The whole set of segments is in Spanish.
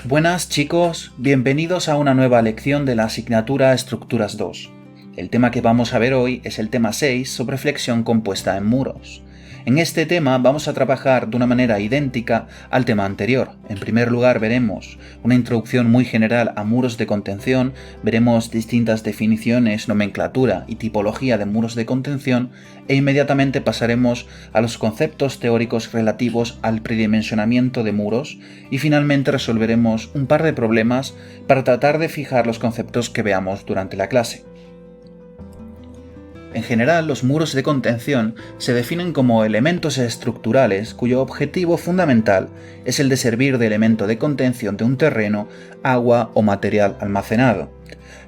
Buenas chicos, bienvenidos a una nueva lección de la asignatura Estructuras 2. El tema que vamos a ver hoy es el tema 6 sobre flexión compuesta en muros. En este tema vamos a trabajar de una manera idéntica al tema anterior. En primer lugar veremos una introducción muy general a muros de contención, veremos distintas definiciones, nomenclatura y tipología de muros de contención e inmediatamente pasaremos a los conceptos teóricos relativos al predimensionamiento de muros y finalmente resolveremos un par de problemas para tratar de fijar los conceptos que veamos durante la clase. En general, los muros de contención se definen como elementos estructurales cuyo objetivo fundamental es el de servir de elemento de contención de un terreno, agua o material almacenado.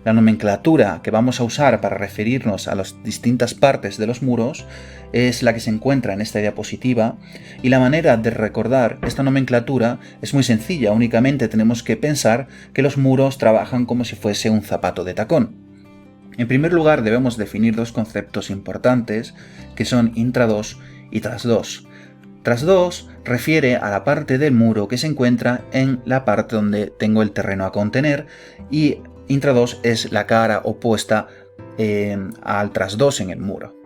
La nomenclatura que vamos a usar para referirnos a las distintas partes de los muros es la que se encuentra en esta diapositiva, y la manera de recordar esta nomenclatura es muy sencilla, únicamente tenemos que pensar que los muros trabajan como si fuese un zapato de tacón. En primer lugar debemos definir dos conceptos importantes que son intrados y trasdos. Trasdos refiere a la parte del muro que se encuentra en la parte donde tengo el terreno a contener y intrados es la cara opuesta al trasdos en el muro.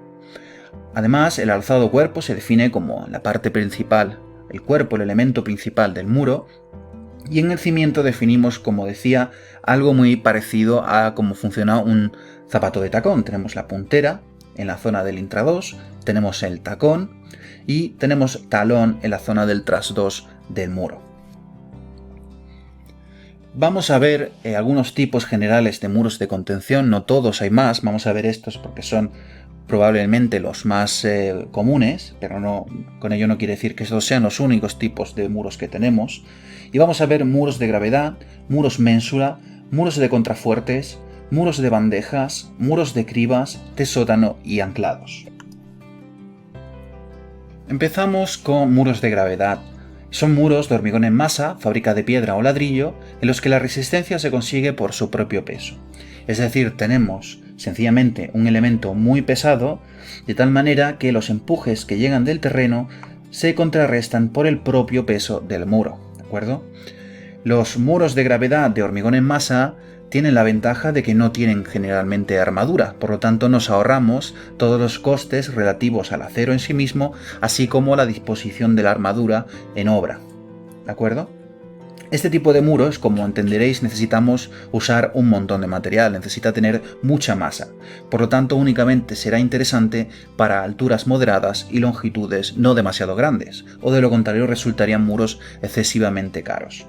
Además, el alzado cuerpo se define como la parte principal, el cuerpo, el elemento principal del muro. Y en el cimiento definimos, como decía, algo muy parecido a cómo funciona un zapato de tacón. Tenemos la puntera en la zona del intrados, tenemos el tacón y tenemos talón en la zona del trasdos del muro. Vamos a ver algunos tipos generales de muros de contención, no todos, hay más, vamos a ver estos porque son probablemente los más comunes, pero con ello no quiere decir que estos sean los únicos tipos de muros que tenemos. Y vamos a ver muros de gravedad, muros ménsula, muros de contrafuertes, muros de bandejas, muros de cribas, de sótano y anclados. Empezamos con muros de gravedad. Son muros de hormigón en masa, fábrica de piedra o ladrillo, en los que la resistencia se consigue por su propio peso. Es decir, tenemos sencillamente un elemento muy pesado, de tal manera que los empujes que llegan del terreno se contrarrestan por el propio peso del muro, ¿de acuerdo? Los muros de gravedad de hormigón en masa tienen la ventaja de que no tienen generalmente armadura, por lo tanto nos ahorramos todos los costes relativos al acero en sí mismo, así como la disposición de la armadura en obra, ¿de acuerdo? Este tipo de muros, como entenderéis, necesitamos usar un montón de material, necesita tener mucha masa, por lo tanto únicamente será interesante para alturas moderadas y longitudes no demasiado grandes, o de lo contrario resultarían muros excesivamente caros.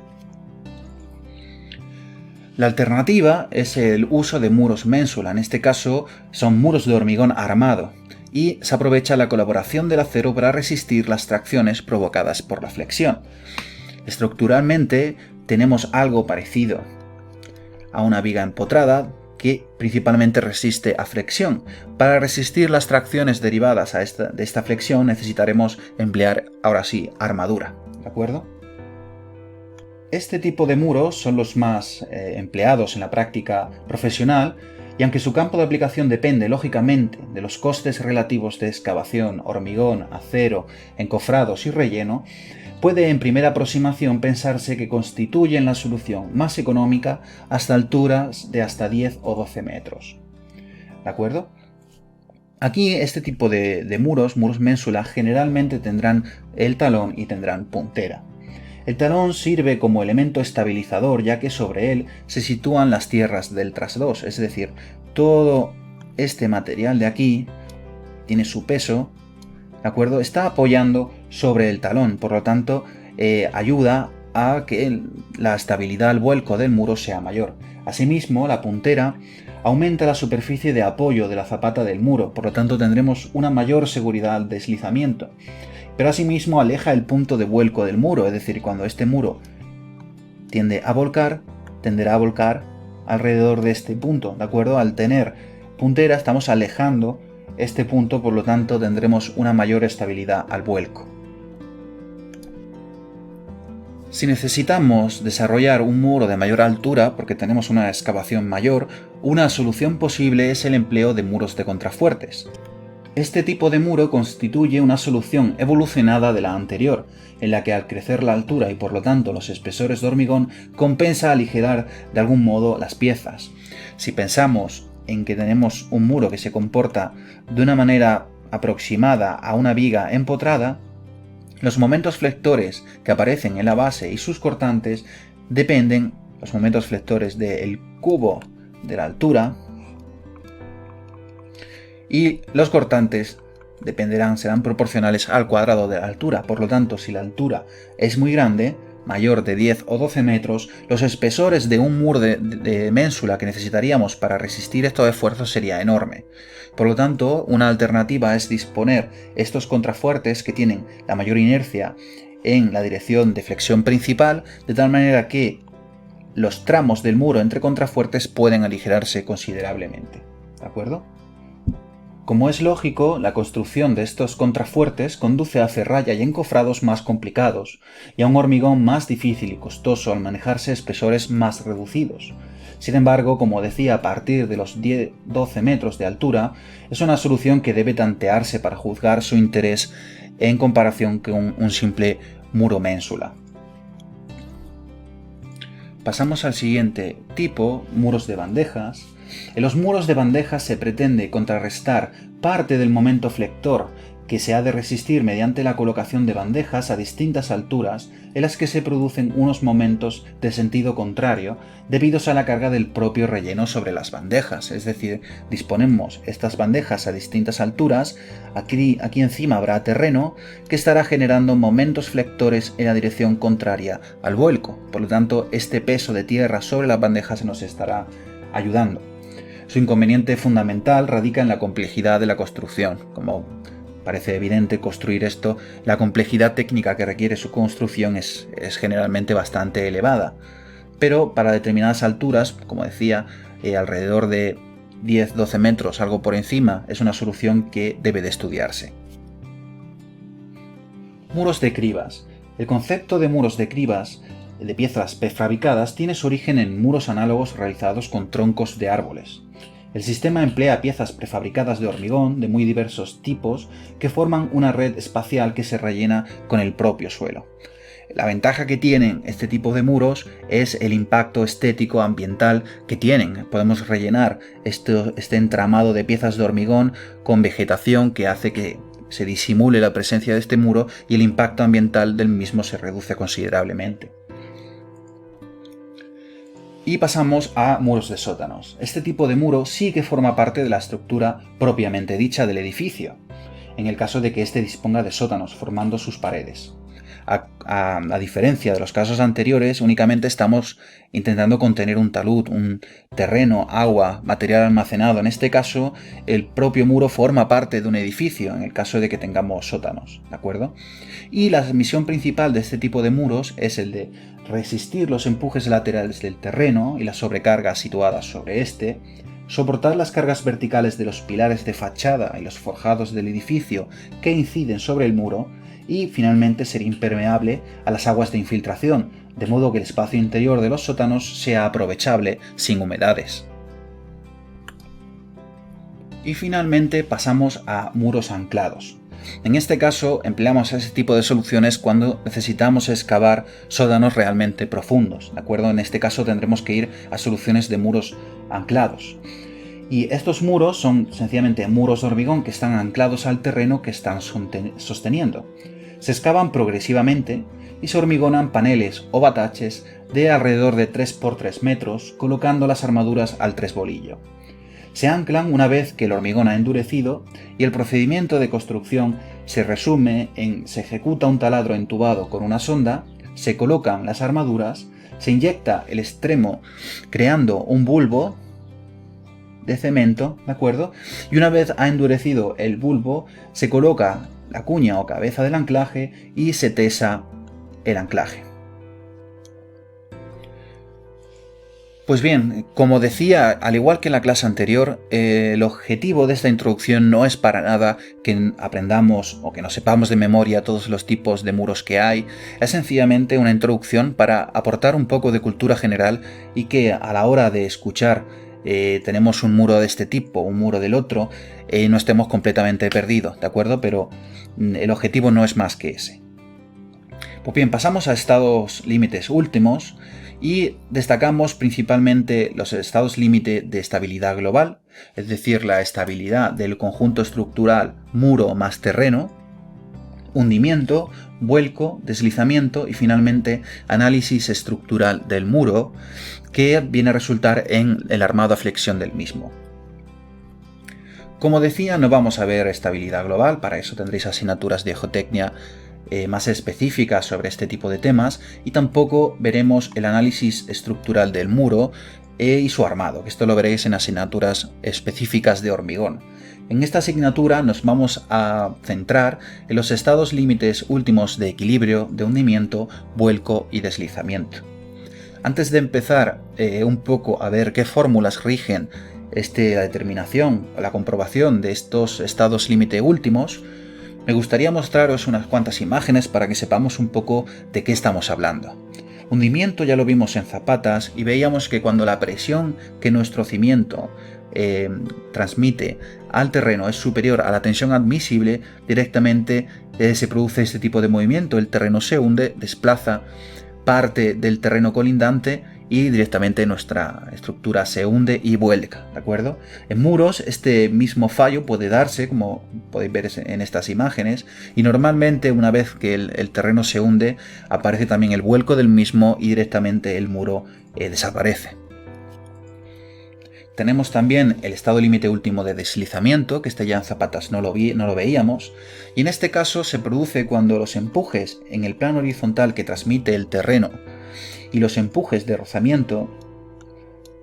La alternativa es el uso de muros ménsula, en este caso son muros de hormigón armado, y se aprovecha la colaboración del acero para resistir las tracciones provocadas por la flexión. Estructuralmente tenemos algo parecido a una viga empotrada que principalmente resiste a flexión. Para resistir las tracciones derivadas de esta flexión necesitaremos emplear ahora sí armadura, ¿de acuerdo? Este tipo de muros son los más empleados en la práctica profesional y aunque su campo de aplicación depende lógicamente de los costes relativos de excavación, hormigón, acero, encofrados y relleno, puede en primera aproximación pensarse que constituyen la solución más económica hasta alturas de hasta 10 o 12 metros. ¿De acuerdo? Aquí este tipo de muros ménsula, generalmente tendrán el talón y tendrán puntera. El talón sirve como elemento estabilizador ya que sobre él se sitúan las tierras del trasdos, es decir, todo este material de aquí tiene su peso, ¿de acuerdo? Está apoyando sobre el talón, por lo tanto ayuda a que la estabilidad al vuelco del muro sea mayor. Asimismo, la puntera aumenta la superficie de apoyo de la zapata del muro, por lo tanto tendremos una mayor seguridad al deslizamiento. Pero asimismo aleja el punto de vuelco del muro, es decir, cuando este muro tiende a volcar, tenderá a volcar alrededor de este punto, ¿de acuerdo? Al tener puntera estamos alejando este punto, por lo tanto tendremos una mayor estabilidad al vuelco. Si necesitamos desarrollar un muro de mayor altura porque tenemos una excavación mayor, una solución posible es el empleo de muros de contrafuertes. Este tipo de muro constituye una solución evolucionada de la anterior, en la que al crecer la altura y por lo tanto los espesores de hormigón compensa aligerar de algún modo las piezas. Si pensamos en que tenemos un muro que se comporta de una manera aproximada a una viga empotrada, los momentos flectores que aparecen en la base y sus cortantes dependen, los momentos flectores del cubo de la altura, y los cortantes serán proporcionales al cuadrado de la altura. Por lo tanto, si la altura es muy grande, mayor de 10 o 12 metros, los espesores de un muro de ménsula que necesitaríamos para resistir estos esfuerzos sería enorme. Por lo tanto, una alternativa es disponer estos contrafuertes que tienen la mayor inercia en la dirección de flexión principal, de tal manera que los tramos del muro entre contrafuertes pueden aligerarse considerablemente. ¿De acuerdo? Como es lógico, la construcción de estos contrafuertes conduce a ferralla y encofrados más complicados, y a un hormigón más difícil y costoso al manejarse espesores más reducidos. Sin embargo, como decía, a partir de los 10-12 metros de altura, es una solución que debe tantearse para juzgar su interés en comparación con un simple muro ménsula. Pasamos al siguiente tipo, muros de bandejas. En los muros de bandejas se pretende contrarrestar parte del momento flector que se ha de resistir mediante la colocación de bandejas a distintas alturas en las que se producen unos momentos de sentido contrario debidos a la carga del propio relleno sobre las bandejas. Es decir, disponemos estas bandejas a distintas alturas, aquí encima habrá terreno que estará generando momentos flectores en la dirección contraria al vuelco. Por lo tanto, este peso de tierra sobre las bandejas nos estará ayudando. Su inconveniente fundamental radica en la complejidad de la construcción. Como parece evidente construir esto, la complejidad técnica que requiere su construcción es generalmente bastante elevada. Pero para determinadas alturas, como decía, alrededor de 10-12 metros, algo por encima, es una solución que debe de estudiarse. Muros de cribas. El concepto de muros de cribas de piezas prefabricadas tiene su origen en muros análogos realizados con troncos de árboles. El sistema emplea piezas prefabricadas de hormigón de muy diversos tipos que forman una red espacial que se rellena con el propio suelo. La ventaja que tienen este tipo de muros es el impacto estético ambiental que tienen. Podemos rellenar este entramado de piezas de hormigón con vegetación que hace que se disimule la presencia de este muro y el impacto ambiental del mismo se reduce considerablemente. Y pasamos a muros de sótanos. Este tipo de muro sí que forma parte de la estructura propiamente dicha del edificio, en el caso de que éste disponga de sótanos formando sus paredes. A diferencia de los casos anteriores, únicamente estamos intentando contener un talud, un terreno, agua, material almacenado. En este caso, el propio muro forma parte de un edificio, en el caso de que tengamos sótanos, ¿de acuerdo? Y la misión principal de este tipo de muros es el de resistir los empujes laterales del terreno y las sobrecargas situadas sobre este, soportar las cargas verticales de los pilares de fachada y los forjados del edificio que inciden sobre el muro, y finalmente ser impermeable a las aguas de infiltración, de modo que el espacio interior de los sótanos sea aprovechable sin humedades. Y finalmente pasamos a muros anclados. En este caso empleamos ese tipo de soluciones cuando necesitamos excavar sótanos realmente profundos, ¿de acuerdo? En este caso tendremos que ir a soluciones de muros anclados. Y estos muros son sencillamente muros de hormigón que están anclados al terreno que están sosteniendo. Se excavan progresivamente y se hormigonan paneles o bataches de alrededor de 3×3 metros, colocando las armaduras al tresbolillo. Se anclan una vez que el hormigón ha endurecido y el procedimiento de construcción se resume en: se ejecuta un taladro entubado con una sonda, se colocan las armaduras, se inyecta el extremo creando un bulbo de cemento, ¿de acuerdo? Y una vez ha endurecido el bulbo, se coloca la cuña o cabeza del anclaje y se tesa el anclaje. Pues bien, como decía, al igual que en la clase anterior, el objetivo de esta introducción no es para nada que aprendamos o que nos sepamos de memoria todos los tipos de muros que hay. Es sencillamente una introducción para aportar un poco de cultura general y que a la hora de escuchar tenemos un muro de este tipo, un muro del otro, no estemos completamente perdidos, ¿de acuerdo? Pero el objetivo no es más que ese. Pues bien, pasamos a estados límites últimos y destacamos principalmente los estados límite de estabilidad global, es decir, la estabilidad del conjunto estructural muro más terreno, hundimiento, vuelco, deslizamiento y finalmente análisis estructural del muro, que viene a resultar en el armado a flexión del mismo. Como decía, no vamos a ver estabilidad global, para eso tendréis asignaturas de geotecnia más específicas sobre este tipo de temas, y tampoco veremos el análisis estructural del muro y su armado, que esto lo veréis en asignaturas específicas de hormigón. En esta asignatura nos vamos a centrar en los estados límites últimos de equilibrio, de hundimiento, vuelco y deslizamiento. Antes de empezar un poco a ver qué fórmulas rigen la determinación o la comprobación de estos estados límite últimos, me gustaría mostraros unas cuantas imágenes para que sepamos un poco de qué estamos hablando. Hundimiento ya lo vimos en zapatas y veíamos que cuando la presión que nuestro cimiento transmite al terreno es superior a la tensión admisible, directamente se produce este tipo de movimiento. El terreno se hunde, desplaza parte del terreno colindante y directamente nuestra estructura se hunde y vuelca, ¿de acuerdo? En muros este mismo fallo puede darse, como podéis ver en estas imágenes, y normalmente una vez que el terreno se hunde aparece también el vuelco del mismo y directamente el muro desaparece. Tenemos también el estado límite último de deslizamiento, que ya en zapatas no lo veíamos, y en este caso se produce cuando los empujes en el plano horizontal que transmite el terreno y los empujes de rozamiento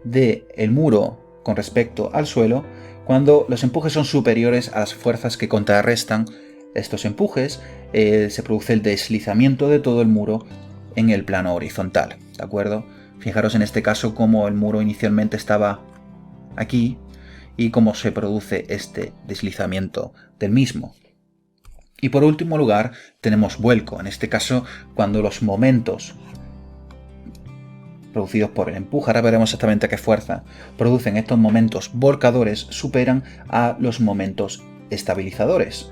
del muro con respecto al suelo, cuando los empujes son superiores a las fuerzas que contrarrestan estos empujes, se produce el deslizamiento de todo el muro en el plano horizontal, ¿de acuerdo? Fijaros en este caso cómo el muro inicialmente estaba aquí y cómo se produce este deslizamiento del mismo. Y por último lugar tenemos vuelco, en este caso cuando los momentos producidos por el empuje, ahora veremos exactamente a qué fuerza producen estos momentos volcadores, superan a los momentos estabilizadores.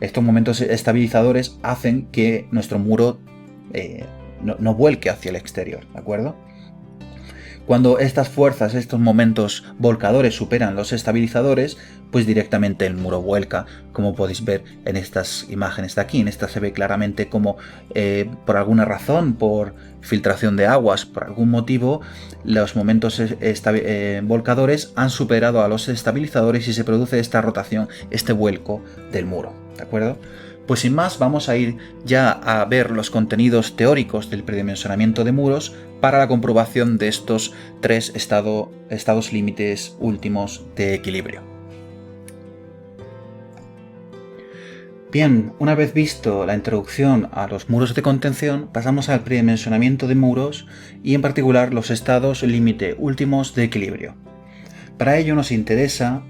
Estos momentos estabilizadores hacen que nuestro muro no vuelque hacia el exterior, ¿de acuerdo? Cuando estas fuerzas, estos momentos volcadores superan los estabilizadores, pues directamente el muro vuelca, como podéis ver en estas imágenes de aquí. En esta se ve claramente como por alguna razón, por filtración de aguas, por algún motivo, los momentos volcadores han superado a los estabilizadores y se produce esta rotación, este vuelco del muro, ¿de acuerdo? Pues sin más, vamos a ir ya a ver los contenidos teóricos del predimensionamiento de muros para la comprobación de estos tres estados límites últimos de equilibrio. Bien, una vez visto la introducción a los muros de contención, pasamos al predimensionamiento de muros y en particular los estados límite últimos de equilibrio. Para ello nos interesa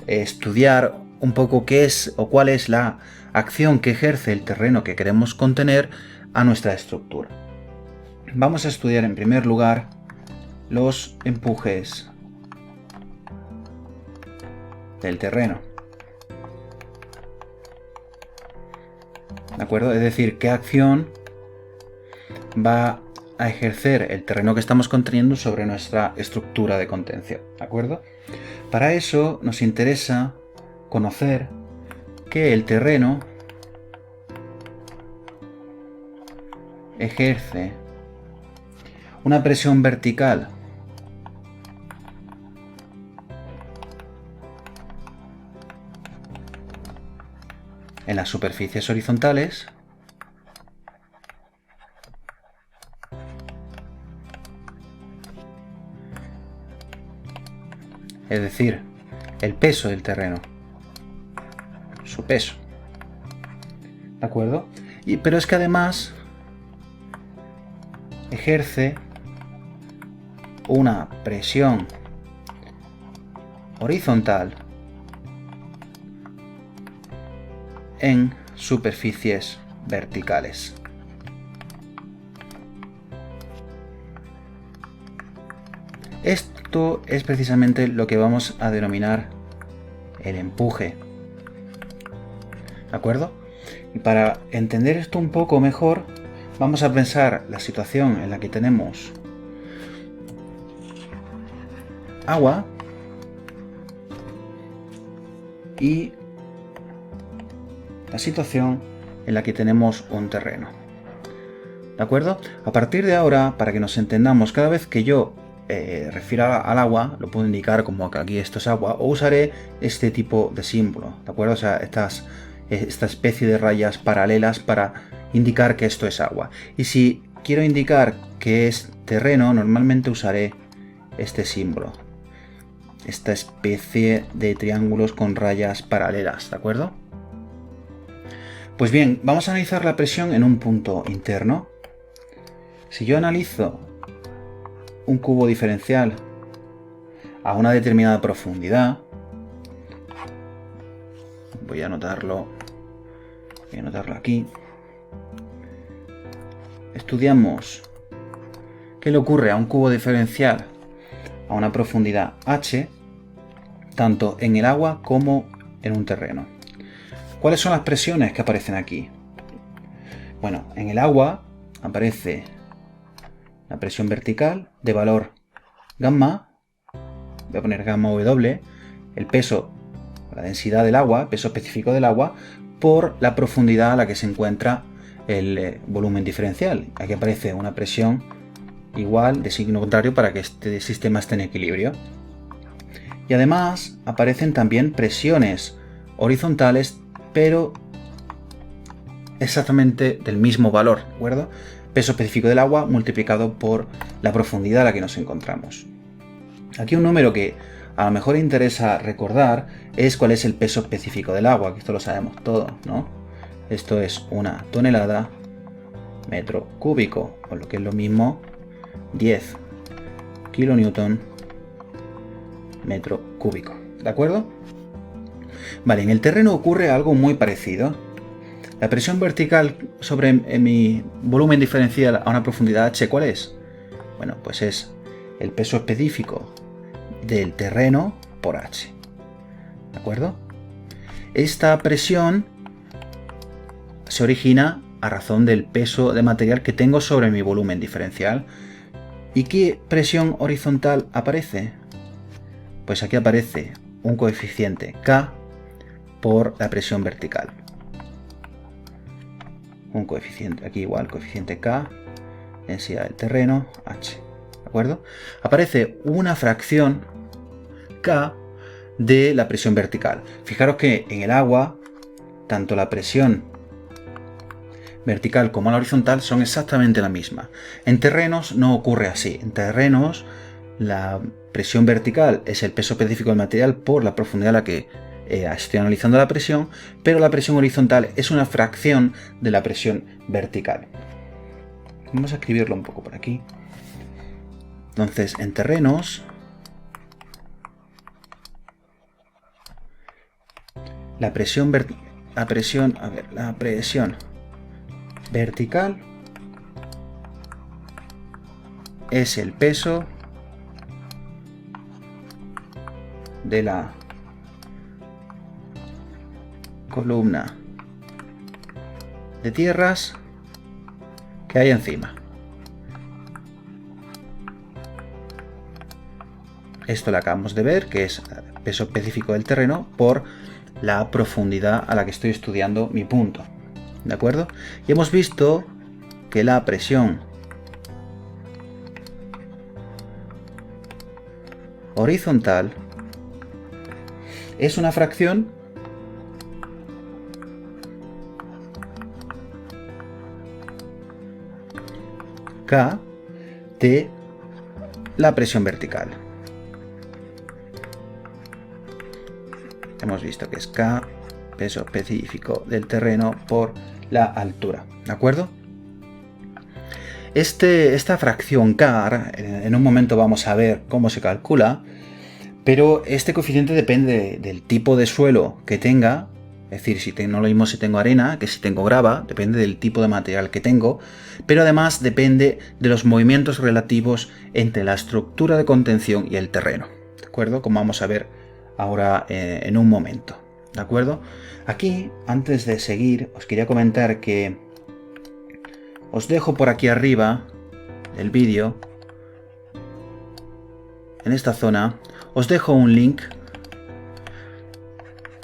estudiar un poco qué es o cuál es la acción que ejerce el terreno que queremos contener a nuestra estructura. Vamos a estudiar en primer lugar los empujes del terreno. ¿De acuerdo? Es decir, qué acción va a ejercer el terreno que estamos conteniendo sobre nuestra estructura de contención. ¿De acuerdo? Para eso nos interesa conocer que el terreno ejerce una presión vertical en las superficies horizontales es decir, el peso del terreno, su peso, ¿de acuerdo? Pero es que además ejerce una presión horizontal en superficies verticales. Esto es precisamente lo que vamos a denominar el empuje. ¿De acuerdo? Y para entender esto un poco mejor, vamos a pensar la situación en la que tenemos agua y la situación en la que tenemos un terreno. ¿De acuerdo? A partir de ahora, para que nos entendamos, cada vez que yo refiero al agua, lo puedo indicar como que aquí esto es agua, o usaré este tipo de símbolo, ¿de acuerdo? O sea, esta especie de rayas paralelas para indicar que esto es agua. Y si quiero indicar que es terreno, normalmente usaré este símbolo, esta especie de triángulos con rayas paralelas, ¿de acuerdo? Pues bien, vamos a analizar la presión en un punto interno. Si yo analizo un cubo diferencial a una determinada profundidad, voy a anotarlo aquí. Estudiamos qué le ocurre a un cubo diferencial a una profundidad h, tanto en el agua como en un terreno. ¿Cuáles son las presiones que aparecen aquí? Bueno, en el agua aparece la presión vertical de valor gamma, voy a poner gamma W, el peso, la densidad del agua, peso específico del agua, por la profundidad a la que se encuentra el volumen diferencial. Aquí aparece una presión igual de signo contrario para que este sistema esté en equilibrio. Y además aparecen también presiones horizontales, pero exactamente del mismo valor, ¿de acuerdo? Peso específico del agua multiplicado por la profundidad a la que nos encontramos. Aquí un número que a lo mejor interesa recordar es cuál es el peso específico del agua, que esto lo sabemos todos, ¿no? Esto es 1 tonelada metro cúbico, o lo que es lo mismo, 10 kilonewton metro cúbico, ¿de acuerdo? Vale, en el terreno ocurre algo muy parecido. La presión vertical sobre mi volumen diferencial a una profundidad h, ¿cuál es? Bueno, pues es el peso específico del terreno por h. ¿De acuerdo? Esta presión se origina a razón del peso de material que tengo sobre mi volumen diferencial. ¿Y qué presión horizontal aparece? Pues aquí aparece un coeficiente K por la presión vertical. Un coeficiente, aquí igual, coeficiente K, densidad del terreno, H. ¿De acuerdo? Aparece una fracción K de la presión vertical. Fijaros que en el agua, tanto la presión vertical como la horizontal son exactamente la misma. En terrenos no ocurre así. En terrenos la presión vertical es el peso específico del material por la profundidad a la que estoy analizando la presión, pero la presión horizontal es una fracción de la presión vertical. Vamos a escribirlo un poco por aquí. Entonces, en terrenos, la presión vertical es el peso de la columna de tierras que hay encima. Esto lo acabamos de ver, que es peso específico del terreno por la profundidad a la que estoy estudiando mi punto. ¿De acuerdo? Y hemos visto que la presión horizontal es una fracción K de la presión vertical. Hemos visto que es K, peso específico del terreno por la altura, ¿de acuerdo? Esta fracción K, en un momento vamos a ver cómo se calcula, pero este coeficiente depende del tipo de suelo que tenga, Es decir, no lo mismo si tengo arena que si tengo grava, depende del tipo de material que tengo, pero además depende de los movimientos relativos entre la estructura de contención y el terreno, ¿de acuerdo? Como vamos a ver ahora en un momento, ¿de acuerdo? Aquí, antes de seguir, os quería comentar que os dejo por aquí arriba del vídeo, en esta zona, os dejo un link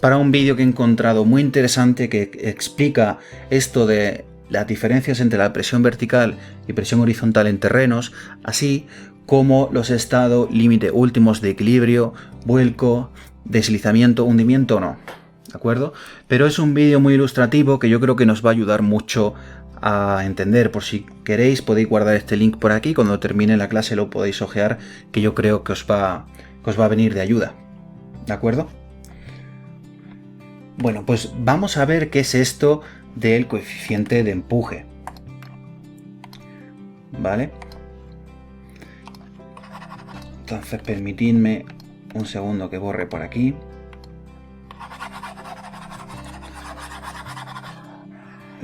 para un vídeo que he encontrado muy interesante que explica esto de las diferencias entre la presión vertical y presión horizontal en terrenos, así como los estados límite últimos de equilibrio, vuelco, deslizamiento, hundimiento o no, ¿de acuerdo? Pero es un vídeo muy ilustrativo que yo creo que nos va a ayudar mucho a entender. Por si queréis podéis guardar este link por aquí, cuando termine la clase lo podéis ojear, que yo creo que os va a venir de ayuda, ¿de acuerdo? Bueno, pues vamos a ver qué es esto del coeficiente de empuje. ¿Vale? Entonces permitidme un segundo que borre por aquí.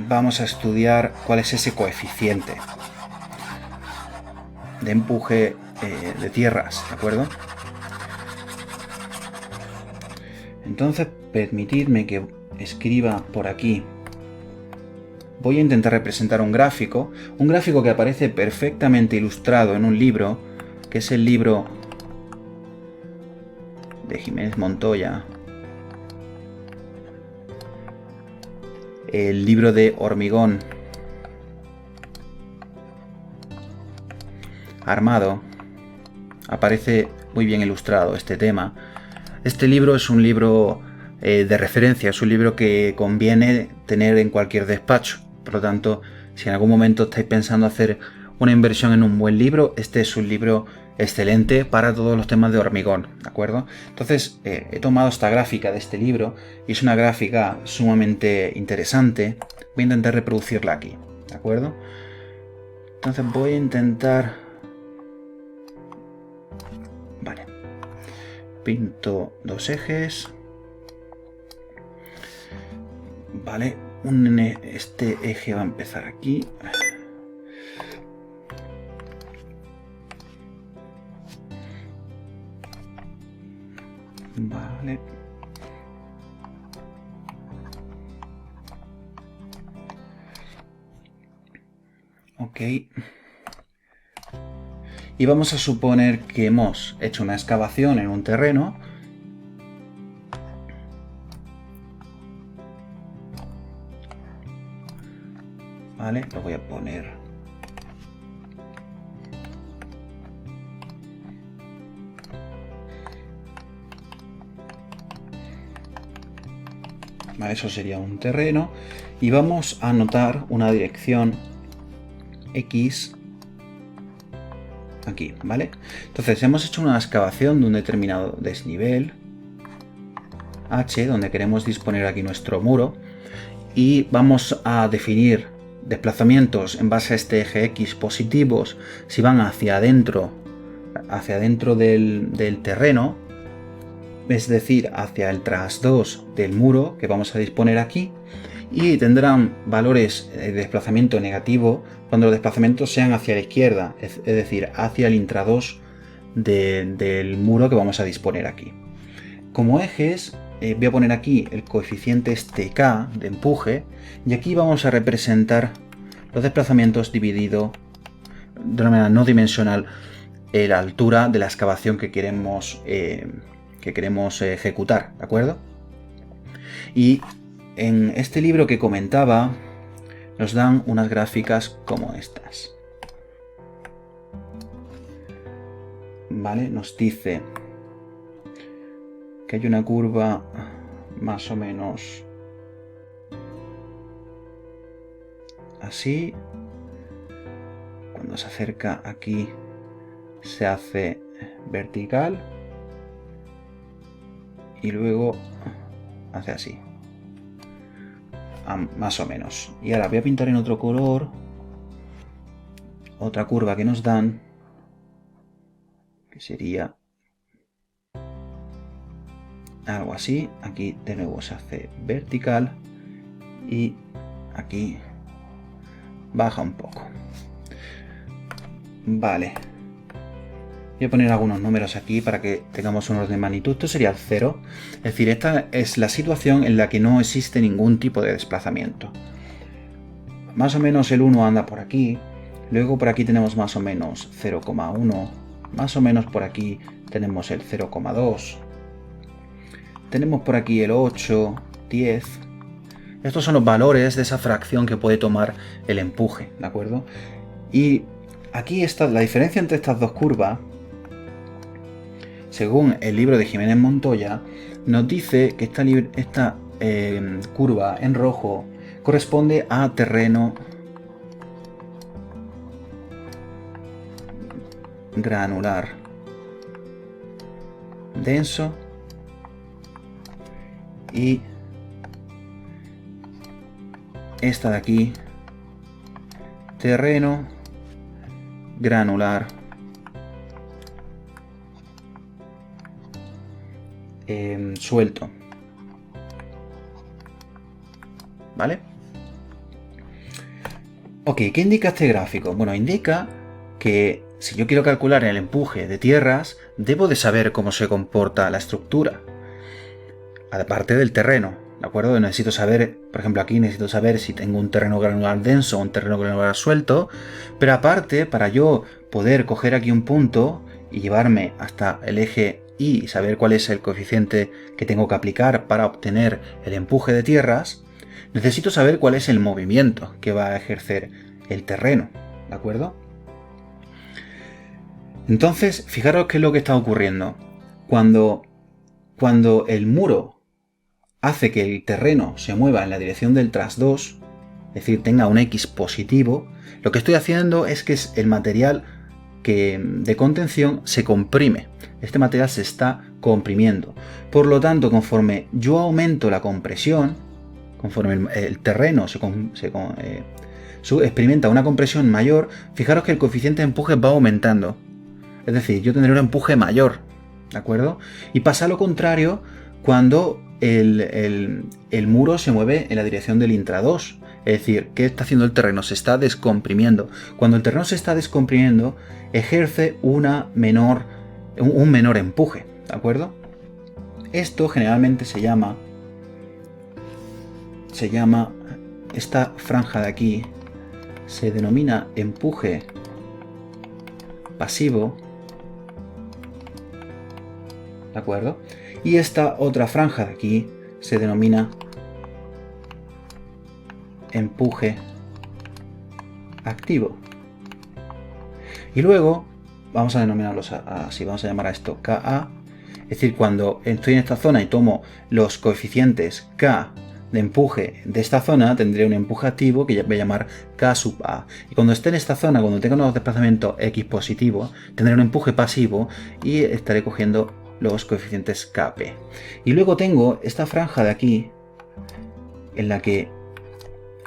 Vamos a estudiar cuál es ese coeficiente de empuje de tierras, ¿de acuerdo? Entonces permitidme que escriba por aquí. Voy a intentar representar un gráfico que aparece perfectamente ilustrado en un libro, que es el libro de Jiménez Montoya, el libro de hormigón armado. Aparece muy bien ilustrado este tema. Este libro es un libro de referencia, es un libro que conviene tener en cualquier despacho. Por lo tanto, si en algún momento estáis pensando hacer una inversión en un buen libro, este es un libro excelente para todos los temas de hormigón, ¿de acuerdo? Entonces, he tomado esta gráfica de este libro y es una gráfica sumamente interesante. Voy a intentar reproducirla aquí, ¿de acuerdo? Entonces voy a intentar... Vale. Pinto dos ejes. Vale, este eje va a empezar aquí. Vale. Ok. Y vamos a suponer que hemos hecho una excavación en un terreno. Vale, lo voy a poner. Vale, eso sería un terreno. Y vamos a anotar una dirección X aquí, ¿vale? Entonces hemos hecho una excavación de un determinado desnivel H, donde queremos disponer aquí nuestro muro, y vamos a definir desplazamientos en base a este eje X positivos si van hacia adentro del terreno, es decir, hacia el tras 2 del muro que vamos a disponer aquí, y tendrán valores de desplazamiento negativo cuando los desplazamientos sean hacia la izquierda, es decir, hacia el intra 2 del muro que vamos a disponer aquí. Como ejes voy a poner aquí el coeficiente este K de empuje, y aquí vamos a representar los desplazamientos dividido de una manera no dimensional la altura de la excavación que queremos ejecutar, ¿de acuerdo? Y en este libro que comentaba nos dan unas gráficas como estas. ¿Vale? Nos dice que hay una curva más o menos así. Cuando se acerca aquí se hace vertical y luego hace así, más o menos. Y ahora voy a pintar en otro color otra curva que nos dan, que sería algo así. Aquí de nuevo se hace vertical y aquí baja un poco. Vale. Voy a poner algunos números aquí para que tengamos un orden de magnitud. Esto sería el 0. Es decir, esta es la situación en la que no existe ningún tipo de desplazamiento. Más o menos el 1 anda por aquí. Luego por aquí tenemos más o menos 0,1. Más o menos por aquí tenemos el 0,2. Tenemos por aquí el 8, 10. Estos son los valores de esa fracción que puede tomar el empuje, ¿de acuerdo? Y aquí está la diferencia entre estas dos curvas. Según el libro de Jiménez Montoya, nos dice que esta curva en rojo corresponde a terreno granular denso y esta de aquí, terreno granular suelto. ¿Vale? Ok, ¿qué indica este gráfico? Bueno, indica que si yo quiero calcular el empuje de tierras, debo de saber cómo se comporta la estructura, aparte del terreno, ¿de acuerdo? Necesito saber, por ejemplo aquí necesito saber si tengo un terreno granular denso o un terreno granular suelto, pero aparte, para yo poder coger aquí un punto y llevarme hasta el eje Y y saber cuál es el coeficiente que tengo que aplicar para obtener el empuje de tierras, necesito saber cuál es el movimiento que va a ejercer el terreno, ¿de acuerdo? Entonces, fijaros qué es lo que está ocurriendo. Cuando el muro hace que el terreno se mueva en la dirección del tras 2, es decir, tenga un X positivo, lo que estoy haciendo es que el material de contención se comprime. Este material se está comprimiendo. Por lo tanto, conforme yo aumento la compresión, conforme el terreno experimenta una compresión mayor, fijaros que el coeficiente de empuje va aumentando. Es decir, yo tendré un empuje mayor, ¿de acuerdo? Y pasa lo contrario cuando el muro se mueve en la dirección del intra 2. Es decir, ¿qué está haciendo el terreno? Se está descomprimiendo. Cuando el terreno se está descomprimiendo, ejerce un menor empuje, ¿de acuerdo? Esto generalmente se llama esta franja de aquí, se denomina empuje pasivo, ¿de acuerdo? Y esta otra franja de aquí se denomina empuje activo. Y luego vamos a denominarlos así, vamos a llamar a esto KA. Es decir, cuando estoy en esta zona y tomo los coeficientes K de empuje de esta zona, tendré un empuje activo que voy a llamar K sub A. Y cuando esté en esta zona, cuando tenga unos desplazamientos X positivos, tendré un empuje pasivo y estaré cogiendo los coeficientes Kp. Y luego tengo esta franja de aquí, en la que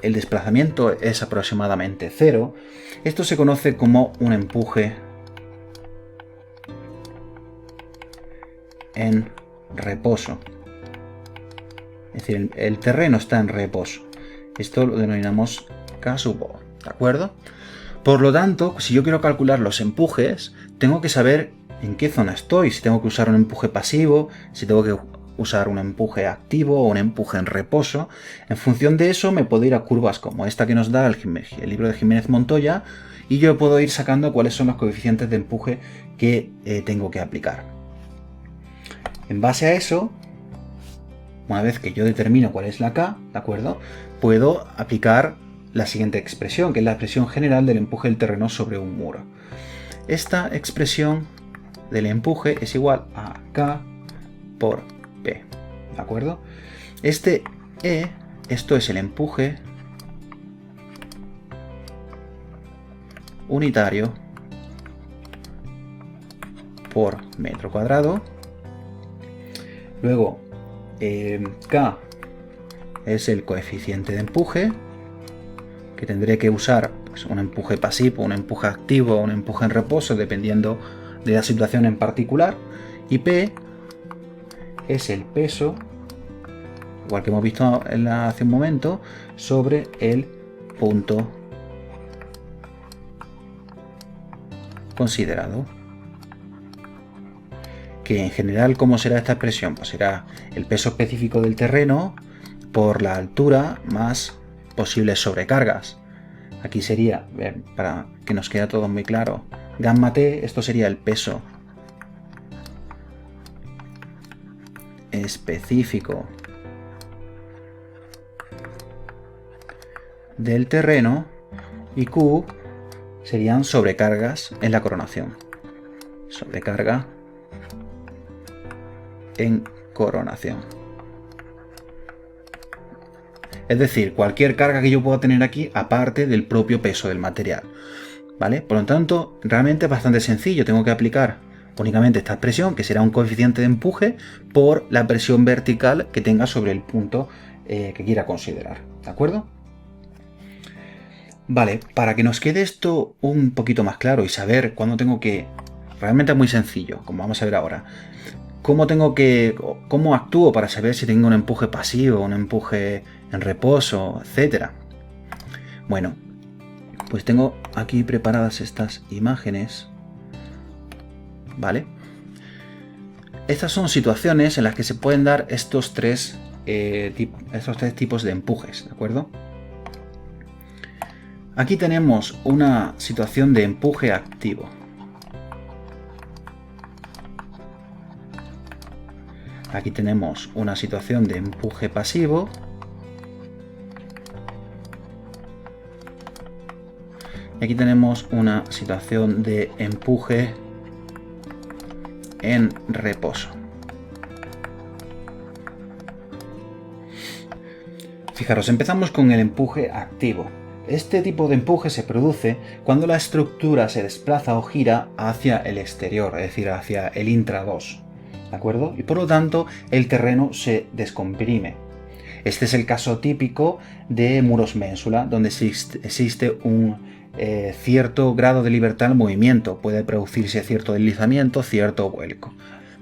el desplazamiento es aproximadamente 0. Esto se conoce como un empuje en reposo. Es decir, el terreno está en reposo. Esto lo denominamos K sub O, ¿de acuerdo? Por lo tanto, si yo quiero calcular los empujes, tengo que saber en qué zona estoy, si tengo que usar un empuje pasivo, si tengo que usar un empuje activo o un empuje en reposo. En función de eso me puedo ir a curvas como esta que nos da el libro de Jiménez Montoya y yo puedo ir sacando cuáles son los coeficientes de empuje que tengo que aplicar. En base a eso, una vez que yo determino cuál es la K, ¿de acuerdo? Puedo aplicar la siguiente expresión, que es la expresión general del empuje del terreno sobre un muro. Esta expresión del empuje es igual a K por P, ¿de acuerdo? Este E, esto es el empuje unitario por metro cuadrado. Luego, K es el coeficiente de empuje, que tendré que usar pues, un empuje pasivo, un empuje activo, un empuje en reposo, dependiendo de la situación en particular. Y P es el peso, igual que hemos visto hace un momento, sobre el punto considerado. Que en general, ¿cómo será esta expresión? Pues será el peso específico del terreno por la altura más posibles sobrecargas. Aquí sería, para que nos quede todo muy claro, gamma t, esto sería el peso específico del terreno y Q serían sobrecargas en la coronación. Sobrecarga en coronación. Es decir, cualquier carga que yo pueda tener aquí aparte del propio peso del material. ¿Vale? Por lo tanto, realmente es bastante sencillo. Tengo que aplicar únicamente esta expresión, que será un coeficiente de empuje por la presión vertical que tenga sobre el punto que quiera considerar. ¿De acuerdo? Vale, para que nos quede esto un poquito más claro y saber cuándo tengo que... Realmente es muy sencillo, como vamos a ver ahora. ¿Cómo actúo para saber si tengo un empuje pasivo, un empuje en reposo, etcétera? Bueno, pues tengo aquí preparadas estas imágenes, ¿vale? Estas son situaciones en las que se pueden dar estos tres tipos de empujes, ¿de acuerdo? Aquí tenemos una situación de empuje activo. Aquí tenemos una situación de empuje pasivo. Y aquí tenemos una situación de empuje en reposo. Fijaros, empezamos con el empuje activo. Este tipo de empuje se produce cuando la estructura se desplaza o gira hacia el exterior, es decir, hacia el intra-2. ¿De acuerdo? Y por lo tanto el terreno se descomprime. Este es el caso típico de muros ménsula, donde existe un cierto grado de libertad al movimiento. Puede producirse cierto deslizamiento, cierto vuelco.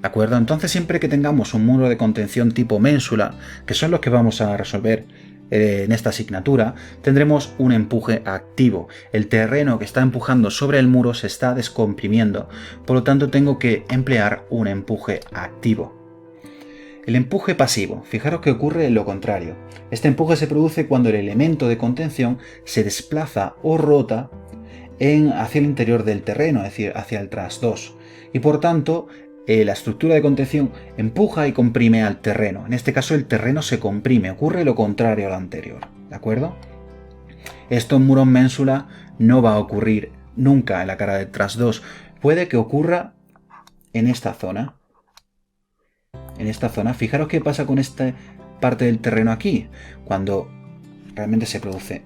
¿De acuerdo? Entonces, siempre que tengamos un muro de contención tipo ménsula, que son los que vamos a resolver en esta asignatura, tendremos un empuje activo. El terreno que está empujando sobre el muro se está descomprimiendo, por lo tanto tengo que emplear un empuje activo. El empuje pasivo, fijaros que ocurre lo contrario. Este empuje se produce cuando el elemento de contención se desplaza o rota hacia el interior del terreno, es decir, hacia el trasdos, y por tanto la estructura de contención empuja y comprime al terreno. En este caso el terreno se comprime, ocurre lo contrario a lo anterior, ¿de acuerdo? Esto en muros ménsula no va a ocurrir nunca en la cara de trasdos. Puede que ocurra en esta zona. En esta zona, fijaros qué pasa con esta parte del terreno aquí, cuando realmente se produce...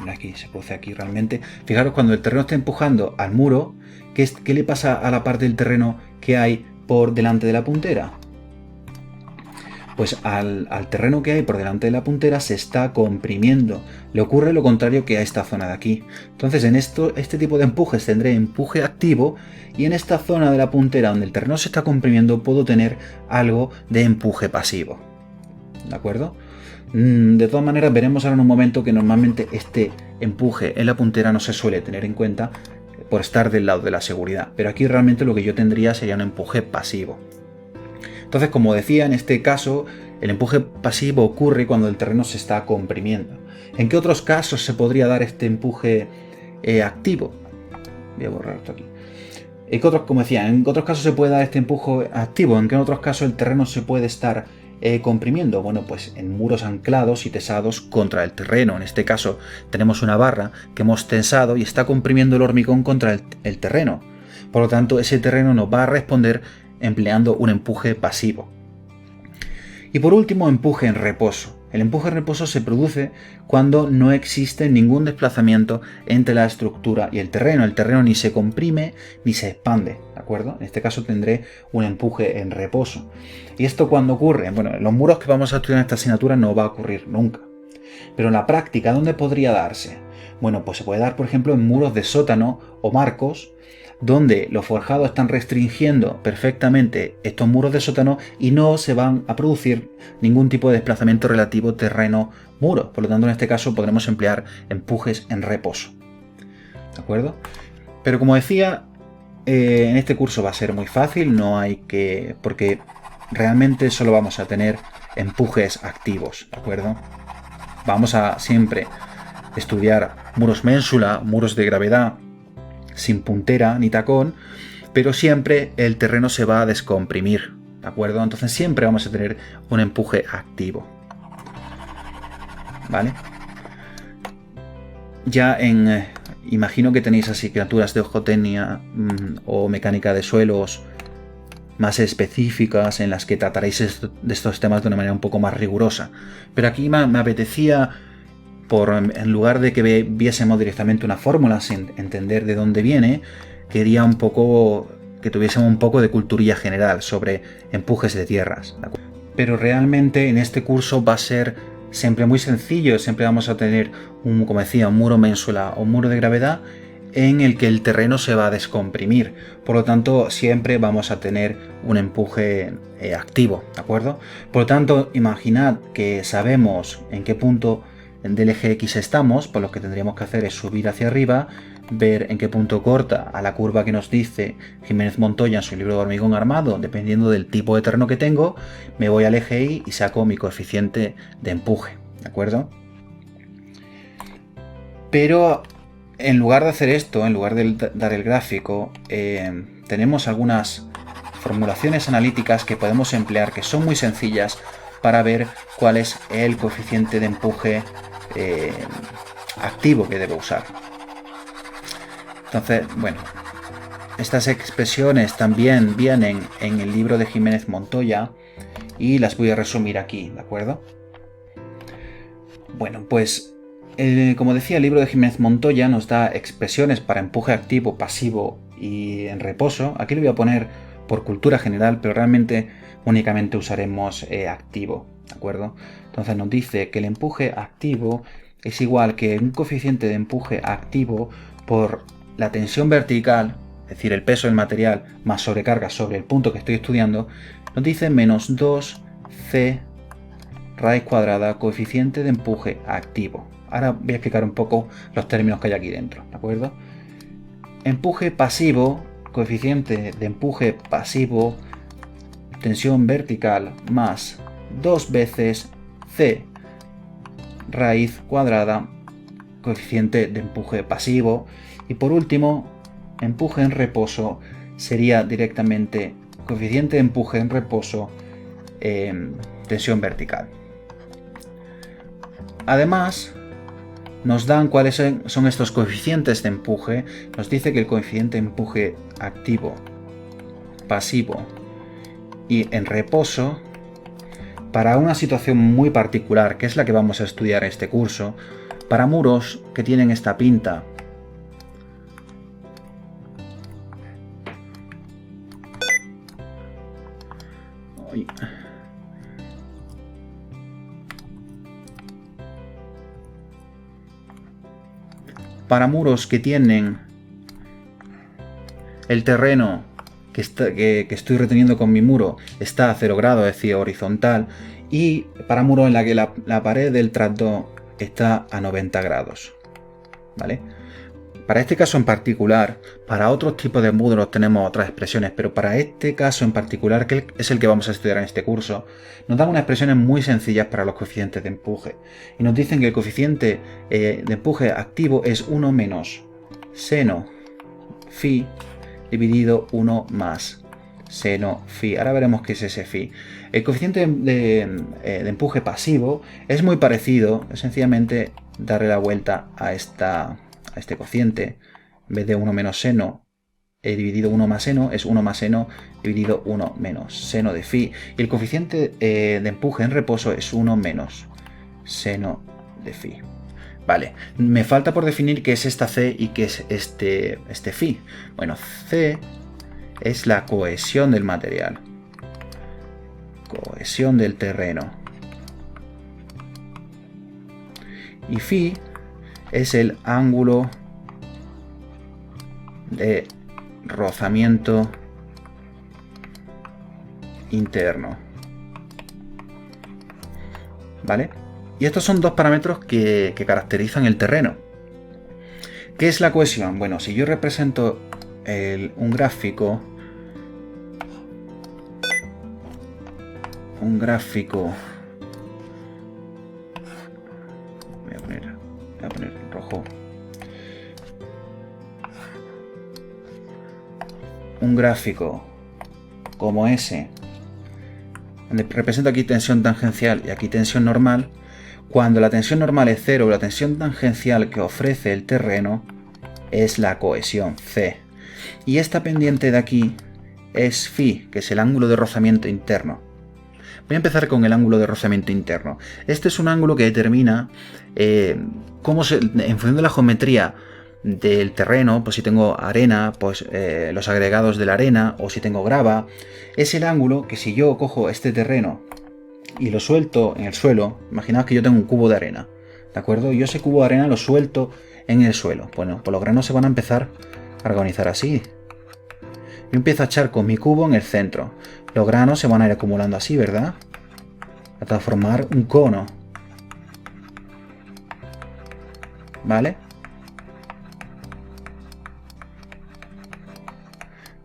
Aquí, se produce aquí realmente. Fijaros, cuando el terreno está empujando al muro, ¿qué le pasa a la parte del terreno que hay por delante de la puntera? Pues al terreno que hay por delante de la puntera se está comprimiendo. Le ocurre lo contrario que a esta zona de aquí. Entonces, en este tipo de empujes tendré empuje activo, y en esta zona de la puntera donde el terreno se está comprimiendo puedo tener algo de empuje pasivo. ¿De acuerdo? De todas maneras, veremos ahora en un momento que normalmente este empuje en la puntera no se suele tener en cuenta por estar del lado de la seguridad, pero aquí realmente lo que yo tendría sería un empuje pasivo. Entonces, como decía, en este caso el empuje pasivo ocurre cuando el terreno se está comprimiendo. ¿En qué otros casos se podría dar este empuje activo? Voy a borrar esto aquí. Como decía, en otros casos se puede dar este empuje activo. ¿En qué otros casos el terreno se puede estar comprimiendo? Bueno, pues en muros anclados y tesados contra el terreno. En este caso tenemos una barra que hemos tensado y está comprimiendo el hormigón contra el terreno. Por lo tanto, ese terreno nos va a responder empleando un empuje pasivo. Y por último, empuje en reposo. El empuje en reposo se produce cuando no existe ningún desplazamiento entre la estructura y el terreno. El terreno ni se comprime ni se expande, ¿de acuerdo? En este caso tendré un empuje en reposo. ¿Y esto cuándo ocurre? Bueno, en los muros que vamos a estudiar en esta asignatura no va a ocurrir nunca. Pero en la práctica, ¿dónde podría darse? Bueno, pues se puede dar, por ejemplo, en muros de sótano o marcos, donde los forjados están restringiendo perfectamente estos muros de sótano y no se van a producir ningún tipo de desplazamiento relativo terreno-muro. Por lo tanto, en este caso podremos emplear empujes en reposo. ¿De acuerdo? Pero como decía, en este curso va a ser muy fácil, porque realmente solo vamos a tener empujes activos, ¿de acuerdo? Vamos a siempre estudiar muros ménsula, muros de gravedad, sin puntera ni tacón, pero siempre el terreno se va a descomprimir, ¿de acuerdo? Entonces siempre vamos a tener un empuje activo, ¿vale? Ya imagino que tenéis asignaturas de ojotecnia o mecánica de suelos más específicas en las que trataréis de estos temas de una manera un poco más rigurosa, pero aquí me apetecía, en lugar de que viésemos directamente una fórmula sin entender de dónde viene, quería un poco que tuviésemos un poco de culturilla general sobre empujes de tierras. Pero realmente en este curso va a ser siempre muy sencillo, siempre vamos a tener, como decía, un muro ménsula o un muro de gravedad en el que el terreno se va a descomprimir. Por lo tanto, siempre vamos a tener un empuje activo, ¿de acuerdo? Por lo tanto, imaginad que sabemos en qué punto del eje X estamos, pues lo que tendríamos que hacer es subir hacia arriba, ver en qué punto corta a la curva que nos dice Jiménez Montoya en su libro de hormigón armado, dependiendo del tipo de terreno que tengo, me voy al eje Y y saco mi coeficiente de empuje, ¿de acuerdo? Pero en lugar de hacer esto, en lugar de dar el gráfico, tenemos algunas formulaciones analíticas que podemos emplear que son muy sencillas para ver cuál es el coeficiente de empuje activo que debo usar. Entonces, bueno, estas expresiones también vienen en el libro de Jiménez Montoya y las voy a resumir aquí, ¿de acuerdo? Bueno, pues como decía, el libro de Jiménez Montoya nos da expresiones para empuje activo, pasivo y en reposo. Aquí lo voy a poner por cultura general, pero realmente únicamente usaremos activo, ¿de acuerdo? Entonces nos dice que el empuje activo es igual que un coeficiente de empuje activo por la tensión vertical, es decir, el peso del material más sobrecarga sobre el punto que estoy estudiando, nos dice menos 2c raíz cuadrada coeficiente de empuje activo. Ahora voy a explicar un poco los términos que hay aquí dentro, ¿de acuerdo? Empuje pasivo, coeficiente de empuje pasivo, tensión vertical más 2 veces c raíz cuadrada, coeficiente de empuje pasivo. Y por último, empuje en reposo sería directamente coeficiente de empuje en reposo, tensión vertical. Además, nos dan cuáles son estos coeficientes de empuje. Nos dice que el coeficiente de empuje activo, pasivo y en reposo, para una situación muy particular, que es la que vamos a estudiar en este curso, para muros que tienen esta pinta, para muros que tienen el terreno que estoy reteniendo con mi muro está a 0 grados, es decir, horizontal, y para muros en la que la pared del trasdó está a 90 grados, ¿vale? Para este caso en particular, para otros tipos de muros tenemos otras expresiones, pero para este caso en particular, que es el que vamos a estudiar en este curso, nos dan unas expresiones muy sencillas para los coeficientes de empuje. Y nos dicen que el coeficiente de empuje activo es 1 menos seno phi dividido 1 más seno phi. Ahora veremos qué es ese phi. El coeficiente de empuje pasivo es muy parecido, es sencillamente darle la vuelta a este cociente. En vez de 1 menos seno dividido 1 más seno, es 1 más seno dividido 1 menos seno de phi. Y el coeficiente de empuje en reposo es 1 menos seno de phi. Vale, me falta por definir qué es esta C y qué es este phi. Bueno, C es la cohesión del material, cohesión del terreno. Y phi es el ángulo de rozamiento interno. ¿Vale? Y estos son dos parámetros que caracterizan el terreno. ¿Qué es la cohesión? Bueno, si yo represento un gráfico, voy a poner en rojo, un gráfico como ese, donde represento aquí tensión tangencial y aquí tensión normal. Cuando la tensión normal es 0, la tensión tangencial que ofrece el terreno es la cohesión C. Y esta pendiente de aquí es Φ, que es el ángulo de rozamiento interno. Voy a empezar con el ángulo de rozamiento interno. Este es un ángulo que determina en función de la geometría del terreno, pues si tengo arena, pues los agregados de la arena, o si tengo grava, es el ángulo que si yo cojo este terreno y lo suelto en el suelo, imaginaos que yo tengo un cubo de arena, ¿de acuerdo? Yo ese cubo de arena lo suelto en el suelo. Bueno, pues los granos se van a empezar a organizar así. Yo empiezo a echar con mi cubo en el centro. Los granos se van a ir acumulando así, ¿verdad? Hasta formar un cono. ¿Vale?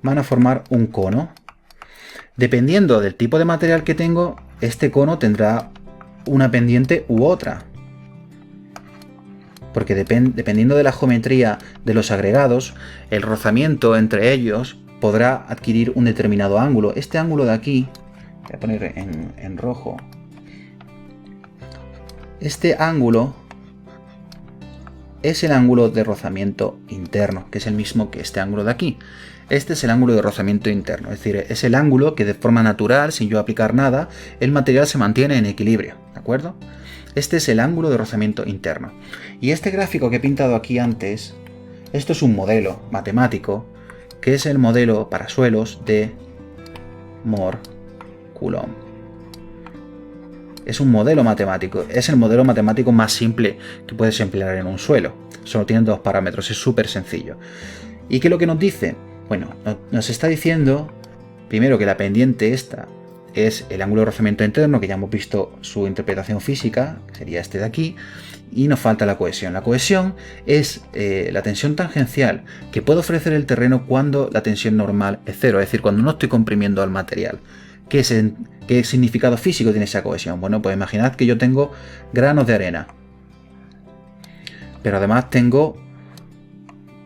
Van a formar un cono. Dependiendo del tipo de material que tengo, este cono tendrá una pendiente u otra. Porque dependiendo de la geometría de los agregados, el rozamiento entre ellos podrá adquirir un determinado ángulo. Este ángulo de aquí, voy a poner en rojo, este ángulo es el ángulo de rozamiento interno, que es el mismo que este ángulo de aquí. Este es el ángulo de rozamiento interno, es decir, es el ángulo que de forma natural, sin yo aplicar nada, el material se mantiene en equilibrio, ¿de acuerdo? Este es el ángulo de rozamiento interno. Y este gráfico que he pintado aquí antes, esto es un modelo matemático, que es el modelo para suelos de Mohr-Coulomb. Es un modelo matemático, es el modelo matemático más simple que puedes emplear en un suelo. Solo tiene dos parámetros, es súper sencillo. ¿Y qué es lo que nos dice? Bueno, nos está diciendo, primero, que la pendiente esta es el ángulo de rozamiento interno, que ya hemos visto su interpretación física, que sería este de aquí, y nos falta la cohesión. La cohesión es la tensión tangencial que puede ofrecer el terreno cuando la tensión normal es 0, es decir, cuando no estoy comprimiendo al material. ¿Qué significado físico tiene esa cohesión? Bueno, pues imaginad que yo tengo granos de arena, pero además tengo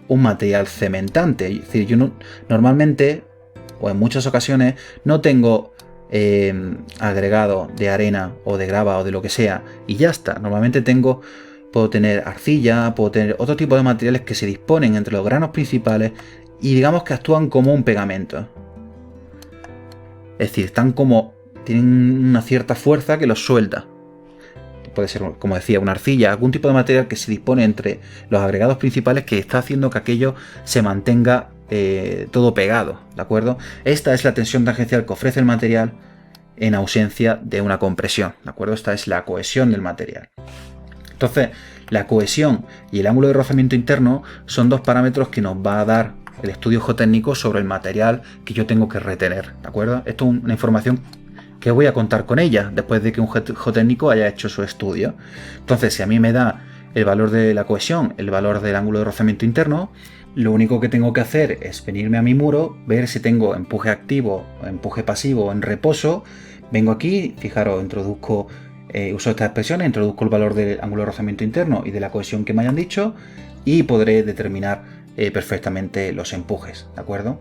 un material cementante. Es decir, yo normalmente, o en muchas ocasiones, no tengo agregado de arena o de grava o de lo que sea y ya está. Normalmente puedo tener arcilla, puedo tener otro tipo de materiales que se disponen entre los granos principales y digamos que actúan como un pegamento. Es decir, tienen una cierta fuerza que los suelta. Puede ser, como decía, una arcilla, algún tipo de material que se dispone entre los agregados principales que está haciendo que aquello se mantenga todo pegado, ¿de acuerdo? Esta es la tensión tangencial que ofrece el material en ausencia de una compresión, ¿de acuerdo? Esta es la cohesión del material. Entonces, la cohesión y el ángulo de rozamiento interno son dos parámetros que nos va a dar el estudio geotécnico sobre el material que yo tengo que retener, ¿de acuerdo? Esto es una información que voy a contar con ella después de que un geotécnico haya hecho su estudio. Entonces, si a mí me da el valor de la cohesión, el valor del ángulo de rozamiento interno, lo único que tengo que hacer es venirme a mi muro, ver si tengo empuje activo o empuje pasivo en reposo. Vengo aquí, fijaros, uso estas expresiones, introduzco el valor del ángulo de rozamiento interno y de la cohesión que me hayan dicho y podré determinar perfectamente los empujes, ¿de acuerdo?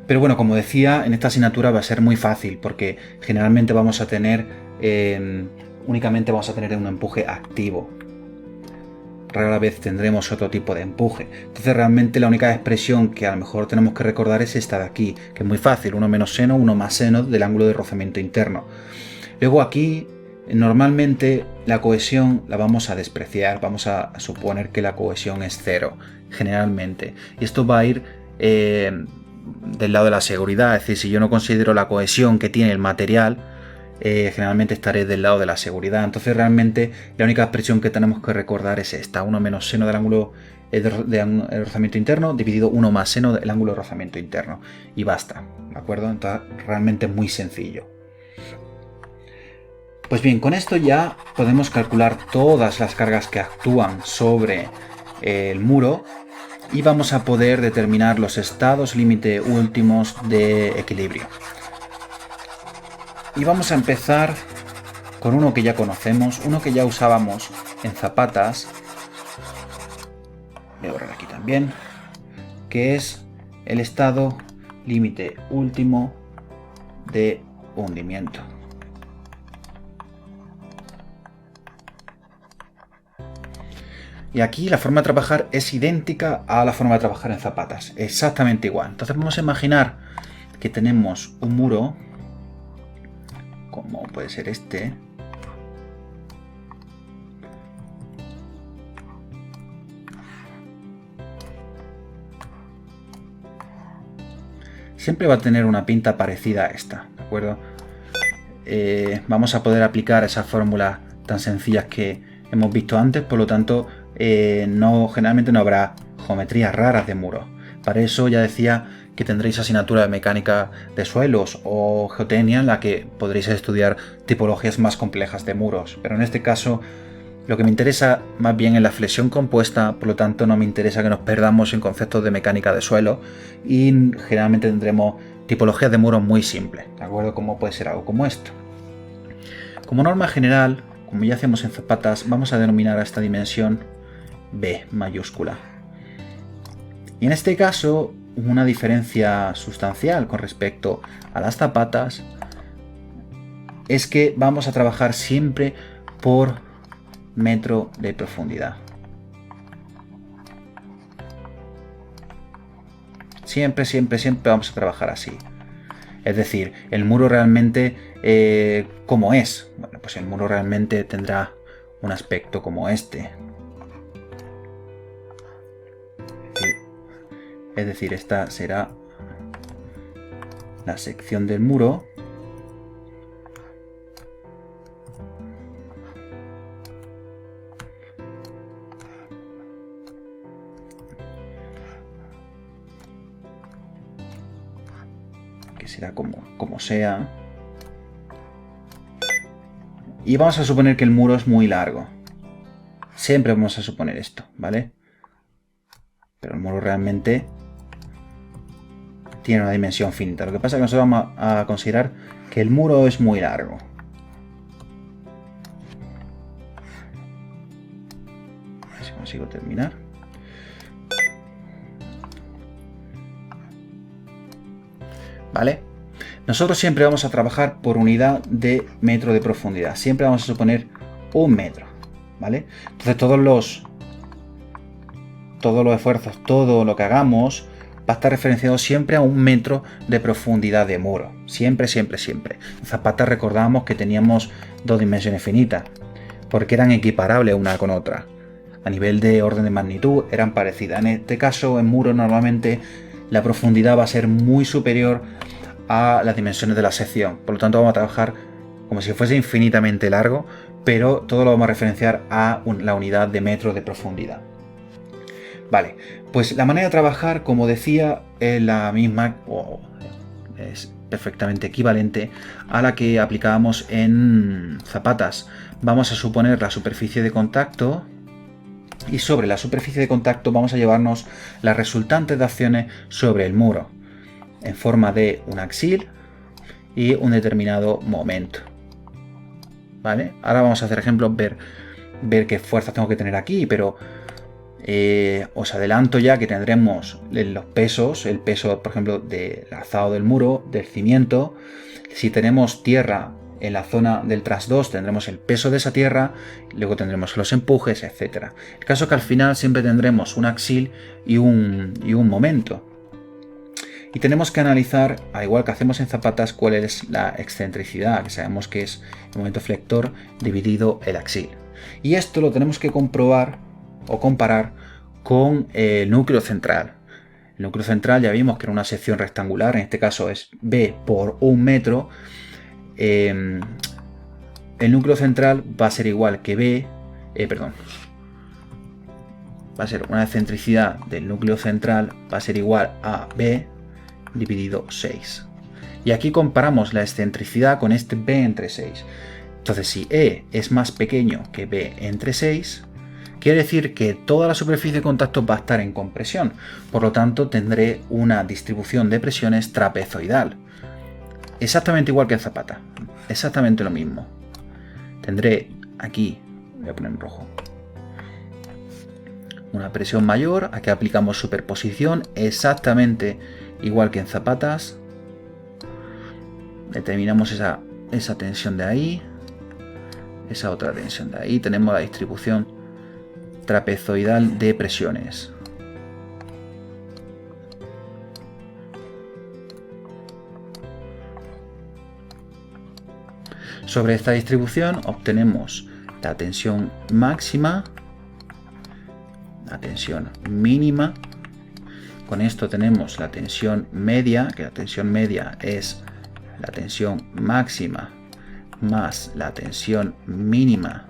Pero bueno, como decía, en esta asignatura va a ser muy fácil porque generalmente vamos a tener únicamente vamos a tener un empuje activo. Rara vez tendremos otro tipo de empuje. Entonces realmente la única expresión que a lo mejor tenemos que recordar es esta de aquí, que es muy fácil, 1 menos seno, 1 más seno del ángulo de rozamiento interno. Luego aquí normalmente la cohesión la vamos a despreciar, vamos a suponer que la cohesión es 0, generalmente. Y esto va a ir del lado de la seguridad, es decir, si yo no considero la cohesión que tiene el material, generalmente estaré del lado de la seguridad. Entonces realmente la única expresión que tenemos que recordar es esta: 1 menos seno del ángulo de rozamiento interno dividido 1 más seno del ángulo de rozamiento interno. Y basta, ¿de acuerdo? Entonces realmente es muy sencillo. Pues bien, con esto ya podemos calcular todas las cargas que actúan sobre el muro y vamos a poder determinar los estados límite últimos de equilibrio. Y vamos a empezar con uno que ya conocemos, uno que ya usábamos en zapatas. Voy a borrar aquí también, que es el estado límite último de hundimiento. Y aquí la forma de trabajar es idéntica a la forma de trabajar en zapatas, exactamente igual. Entonces vamos a imaginar que tenemos un muro, como puede ser este, siempre va a tener una pinta parecida a esta, ¿de acuerdo? Vamos a poder aplicar esas fórmulas tan sencillas que hemos visto antes, por lo tanto generalmente no habrá geometrías raras de muros. Para eso ya decía que tendréis asignatura de mecánica de suelos o geotecnia en la que podréis estudiar tipologías más complejas de muros, pero en este caso lo que me interesa más bien es la flexión compuesta, por lo tanto no me interesa que nos perdamos en conceptos de mecánica de suelo y generalmente tendremos tipologías de muros muy simples, ¿de acuerdo? Como puede ser algo como esto. Como norma general, como ya hacemos en zapatas, vamos a denominar a esta dimensión B mayúscula. Y en este caso, una diferencia sustancial con respecto a las zapatas es que vamos a trabajar siempre por metro de profundidad. Siempre vamos a trabajar así. Es decir, el muro realmente, ¿cómo es? Bueno, pues el muro realmente tendrá un aspecto como este. Es decir, esta será la sección del muro. Que será como sea. Y vamos a suponer que el muro es muy largo. Siempre vamos a suponer esto, ¿vale? Pero el muro realmente tiene una dimensión finita. Lo que pasa es que nosotros vamos a considerar que el muro es muy largo. A ver si consigo terminar. ¿Vale? Nosotros siempre vamos a trabajar por unidad de metro de profundidad. Siempre vamos a suponer 1 metro. ¿Vale? Entonces todos los esfuerzos, todo lo que hagamos va a estar referenciado siempre a 1 metro de profundidad de muro. Siempre. En zapatas recordábamos que teníamos 2 dimensiones finitas, porque eran equiparables una con otra. A nivel de orden de magnitud eran parecidas. En este caso, en muro normalmente la profundidad va a ser muy superior a las dimensiones de la sección. Por lo tanto, vamos a trabajar como si fuese infinitamente largo, pero todo lo vamos a referenciar a la unidad de metro de profundidad. Vale, pues la manera de trabajar, como decía, es la misma o es perfectamente equivalente a la que aplicábamos en zapatas. Vamos a suponer la superficie de contacto y sobre la superficie de contacto vamos a llevarnos las resultantes de acciones sobre el muro en forma de un axil y un determinado momento. ¿Vale? Ahora vamos a hacer ejemplos, ver qué fuerzas tengo que tener aquí, pero os adelanto ya que tendremos los pesos, el peso, por ejemplo, del alzado del muro, del cimiento. Si tenemos tierra en la zona del trasdos, tendremos el peso de esa tierra, luego tendremos los empujes, etc. El caso es que al final siempre tendremos un axil y un momento. Y tenemos que analizar, al igual que hacemos en zapatas, cuál es la excentricidad, que sabemos que es el momento flector dividido el axil. Y esto lo tenemos que comprobar o comparar con el núcleo central. El núcleo central ya vimos que era una sección rectangular, en este caso es B por 1 metro. el núcleo central va a ser igual que B, va a ser una excentricidad del núcleo central va a ser igual a B dividido 6. Y aquí comparamos la excentricidad con este B entre 6. Entonces, si E es más pequeño que B entre 6, quiere decir que toda la superficie de contacto va a estar en compresión. Por lo tanto, tendré una distribución de presiones trapezoidal. Exactamente igual que en Zapata. Exactamente lo mismo. Tendré aquí, voy a poner en rojo, una presión mayor. Aquí aplicamos superposición exactamente igual que en Zapatas. Determinamos esa tensión de ahí, esa otra tensión de ahí. Tenemos la distribución trapezoidal de presiones. Sobre esta distribución obtenemos la tensión máxima, la tensión mínima. Con esto tenemos la tensión media, que la tensión media es la tensión máxima más la tensión mínima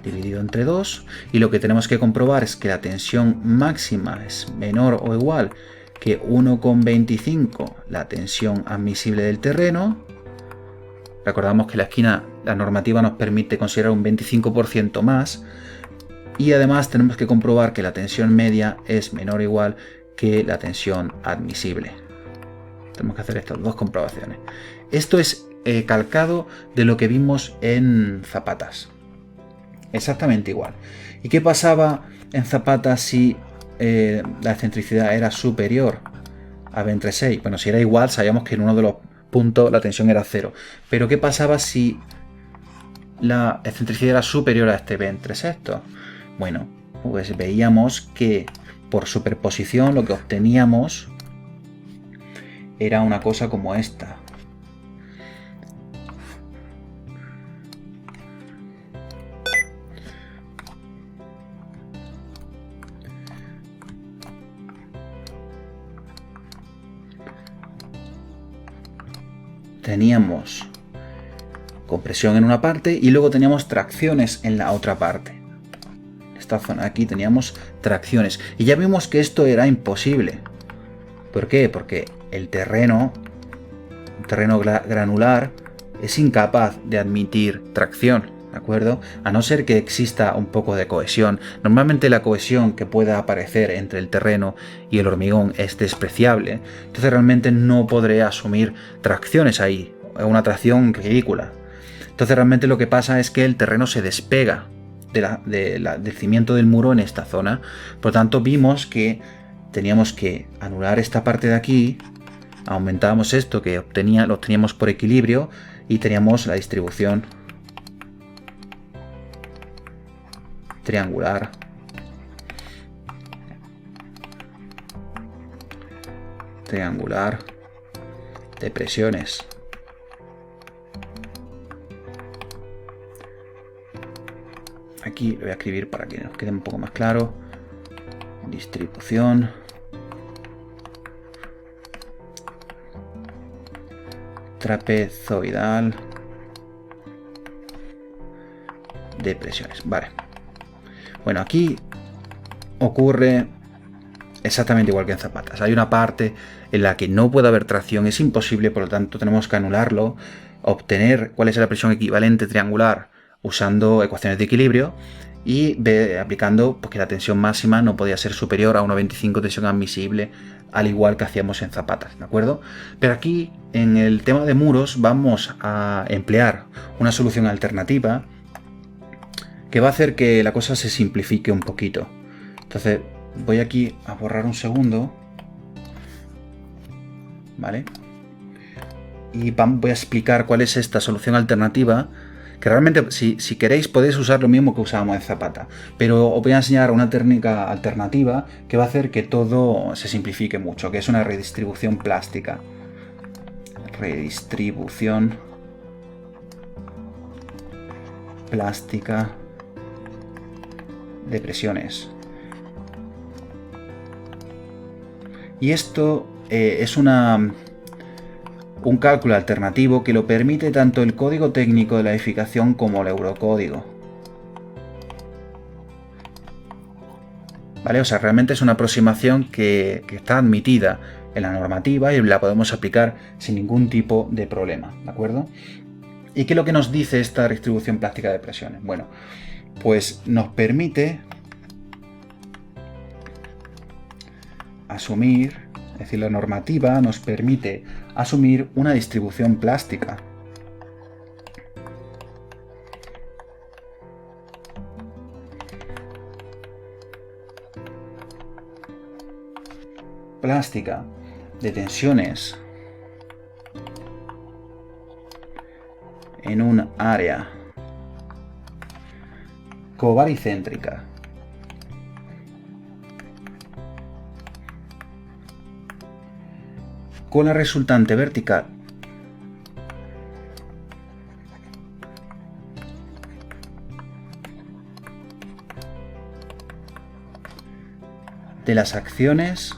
dividido entre 2. Y lo que tenemos que comprobar es que la tensión máxima es menor o igual que 1,25 la tensión admisible del terreno. Recordamos que la normativa nos permite considerar un 25% más. Y además tenemos que comprobar que la tensión media es menor o igual que la tensión admisible. Tenemos que hacer estas dos comprobaciones. Esto es calcado de lo que vimos en Zapatas. Exactamente igual. ¿Y qué pasaba en Zapatas si la excentricidad era superior a B entre 6? Bueno, si era igual, sabíamos que en uno de los puntos la tensión era 0. Pero ¿qué pasaba si la excentricidad era superior a este B entre sextos? Bueno, pues veíamos que por superposición lo que obteníamos era una cosa como esta. Teníamos compresión en una parte y luego teníamos tracciones en la otra parte. Esta zona aquí teníamos tracciones y ya vimos que esto era imposible. ¿Por qué? Porque el terreno granular es incapaz de admitir tracción, ¿de acuerdo? A no ser que exista un poco de cohesión. Normalmente la cohesión que pueda aparecer entre el terreno y el hormigón es despreciable, entonces realmente no podré asumir tracciones ahí, una tracción ridícula. Entonces realmente lo que pasa es que el terreno se despega del cimiento del muro en esta zona. Por lo tanto vimos que teníamos que anular esta parte de aquí, aumentábamos esto que lo obteníamos por equilibrio y teníamos la distribución triangular de presiones. Aquí lo voy a escribir para que nos quede un poco más claro. Distribución trapezoidal de presiones. Vale. Bueno, aquí ocurre exactamente igual que en Zapatas. Hay una parte en la que no puede haber tracción, es imposible, por lo tanto tenemos que anularlo, obtener cuál es la presión equivalente triangular usando ecuaciones de equilibrio y aplicando pues, que la tensión máxima no podía ser superior a 1,25 tensión admisible, al igual que hacíamos en Zapatas, ¿de acuerdo? Pero aquí, en el tema de muros, vamos a emplear una solución alternativa que va a hacer que la cosa se simplifique un poquito. Entonces, voy aquí a borrar un segundo, ¿vale? Y voy a explicar cuál es esta solución alternativa, que realmente si queréis podéis usar lo mismo que usábamos en Zapata, pero os voy a enseñar una técnica alternativa que va a hacer que todo se simplifique mucho, que es una redistribución plástica. Redistribución plástica de presiones. Y esto es una un cálculo alternativo que lo permite tanto el código técnico de la edificación como el eurocódigo. ¿Vale? O sea, realmente es una aproximación que está admitida en la normativa y la podemos aplicar sin ningún tipo de problema, ¿de acuerdo? ¿Y qué es lo que nos dice esta distribución plástica de presiones? Bueno, pues nos permite asumir, es decir, la normativa nos permite asumir una distribución plástica. De tensiones en un área covaricéntrica con la resultante vertical de las acciones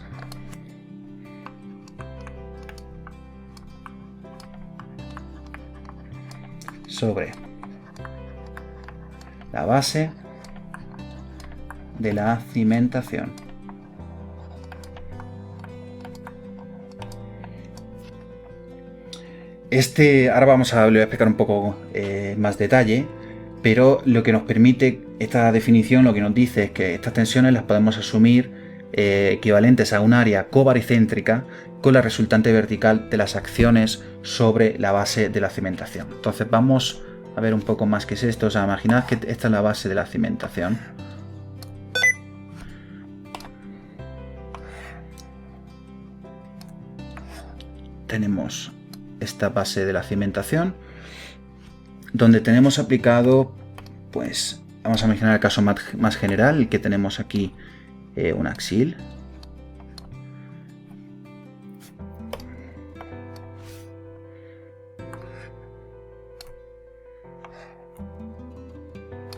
sobre la base de la cimentación. Ahora le voy a explicar un poco más detalle, pero lo que nos permite esta definición, lo que nos dice es que estas tensiones las podemos asumir equivalentes a un área covaricéntrica con la resultante vertical de las acciones sobre la base de la cimentación. Entonces vamos a ver un poco más qué es esto. O sea, imaginad que esta es la base de la cimentación. Tenemos esta base de la cimentación donde tenemos aplicado, pues vamos a imaginar el caso más general, el que tenemos aquí un axil.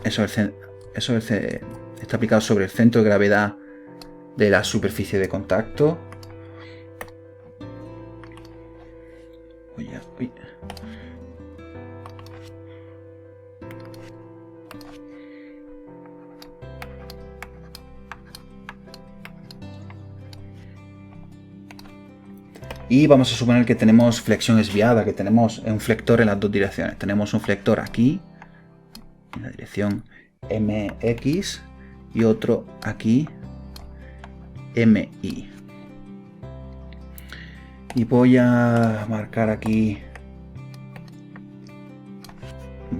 Eso está aplicado sobre el centro de gravedad de la superficie de contacto. Uy. Y vamos a suponer que tenemos flexión desviada, que tenemos un flector en las dos direcciones. Tenemos un flector aquí, en la dirección MX, y otro aquí, MY. Y voy a marcar aquí,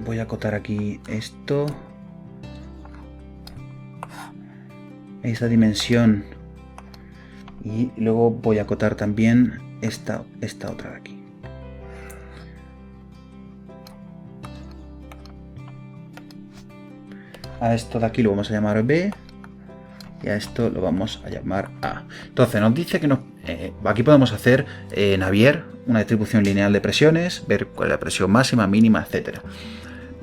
voy a acotar aquí esto, esa dimensión, y luego voy a acotar también esta otra de aquí. A esto de aquí lo vamos a llamar B y a esto lo vamos a llamar A. Entonces nos dice que aquí podemos hacer Navier, una distribución lineal de presiones, ver cuál es la presión máxima, mínima, etcétera.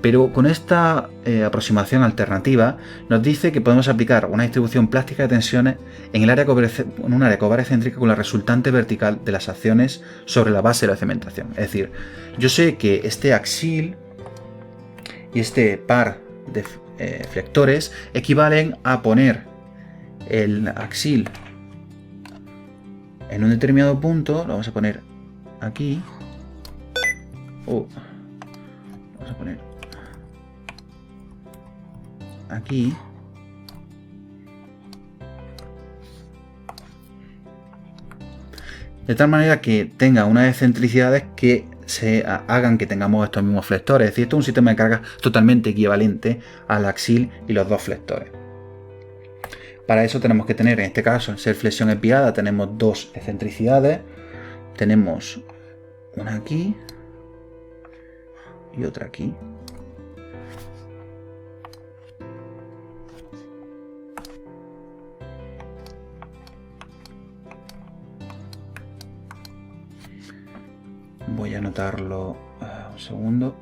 Pero con esta aproximación alternativa nos dice que podemos aplicar una distribución plástica de tensiones en un área covaricéntrica con la resultante vertical de las acciones sobre la base de la cimentación. Es decir, yo sé que este axil y este par de flectores equivalen a poner el axil en un determinado punto, lo vamos a poner aquí, vamos a poner aquí, de tal manera que tenga unas excentricidades que se hagan que tengamos estos mismos flectores. Es decir, esto es un sistema de carga totalmente equivalente al axil y los dos flectores. Para eso tenemos que tener, en este caso, en ser flexión espiada, tenemos dos excentricidades. Tenemos una aquí y otra aquí. Voy a anotarlo un segundo.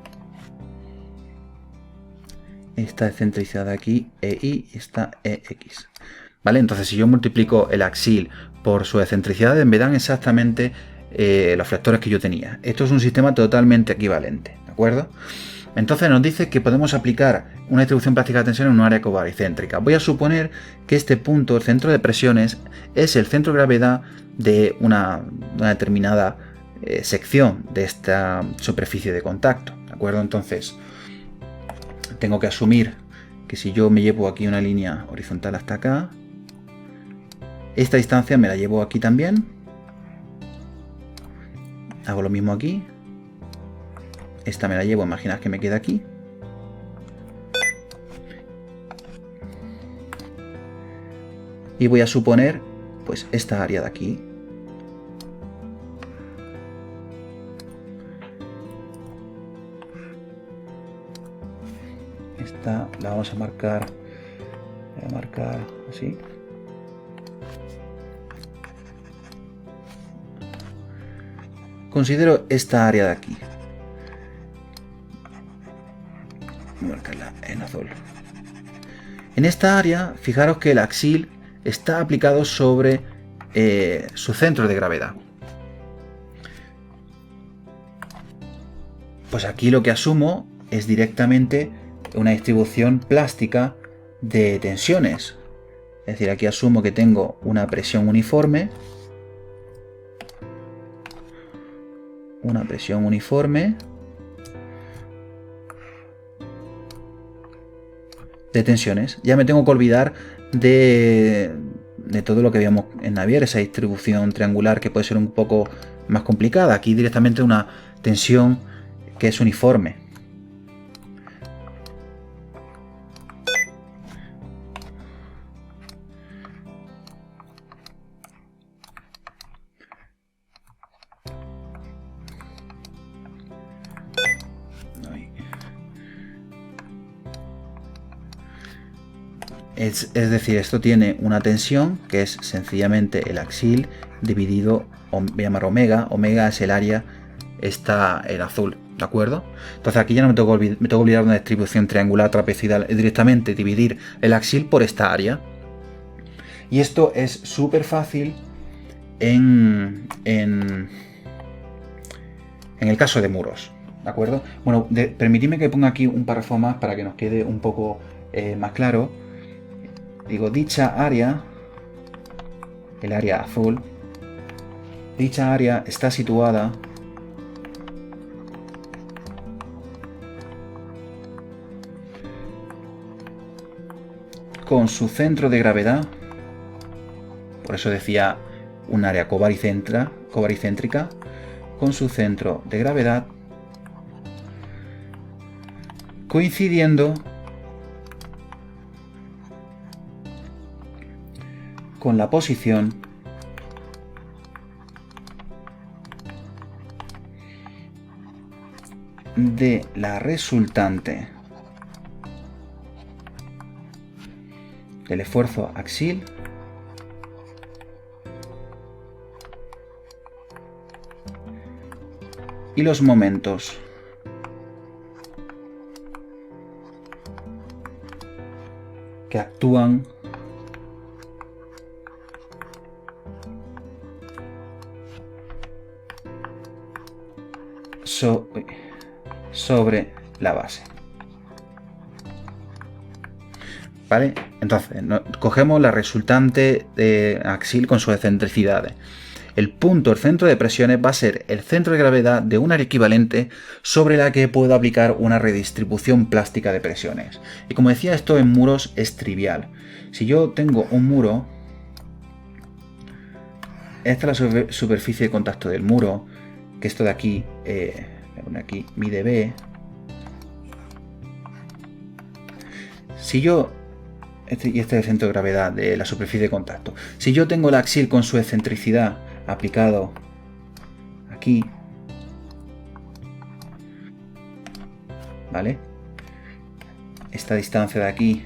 Esta excentricidad de aquí, EI, y esta EX. ¿Vale? Entonces, si yo multiplico el axil por su excentricidad, me dan exactamente los flectores que yo tenía. Esto es un sistema totalmente equivalente, ¿de acuerdo? Entonces nos dice que podemos aplicar una distribución plástica de tensión en un área cobaricéntrica. Voy a suponer que este punto, el centro de presiones, es el centro de gravedad de una determinada sección de esta superficie de contacto, ¿de acuerdo? Entonces tengo que asumir que si yo me llevo aquí una línea horizontal hasta acá, esta distancia me la llevo aquí también. Hago lo mismo aquí. Esta me la llevo, imaginad que me queda aquí. Y voy a suponer, pues, esta área de aquí. Esta la vamos a marcar. Voy a marcar así. Considero esta área de aquí. Voy a marcarla en azul. En esta área, fijaros que el axil está aplicado sobre su centro de gravedad. Pues aquí lo que asumo es directamente una distribución plástica de tensiones. Es decir, aquí asumo que tengo una presión uniforme. Una presión uniforme de tensiones. Ya me tengo que olvidar de todo lo que veíamos en Navier, esa distribución triangular que puede ser un poco más complicada. Aquí directamente una tensión que es uniforme. Es decir, esto tiene una tensión que es sencillamente el axil dividido, voy a llamar omega. Omega es el área, está en azul, ¿de acuerdo? Entonces aquí ya no me tengo que olvidar de una distribución triangular trapezoidal, es directamente dividir el axil por esta área. Y esto es súper fácil en el caso de muros, ¿de acuerdo? Bueno, permitidme que ponga aquí un párrafo más para que nos quede un poco más claro. Digo, dicha área, el área azul, dicha área está situada con su centro de gravedad, por eso decía un área cobaricéntrica, con su centro de gravedad coincidiendo con la posición de la resultante del esfuerzo axil y los momentos que actúan sobre la base. ¿Vale? Entonces, cogemos la resultante de axil con sus excentricidades. El punto, el centro de presiones, va a ser el centro de gravedad de un área equivalente sobre la que puedo aplicar una redistribución plástica de presiones. Y como decía, esto en muros es trivial. Si yo tengo un muro, esta es la superficie de contacto del muro, que esto de aquí, aquí mide B. Si yo, y este es el centro de gravedad de la superficie de contacto, si yo tengo el axil con su excentricidad aplicado aquí, ¿vale? Esta distancia de aquí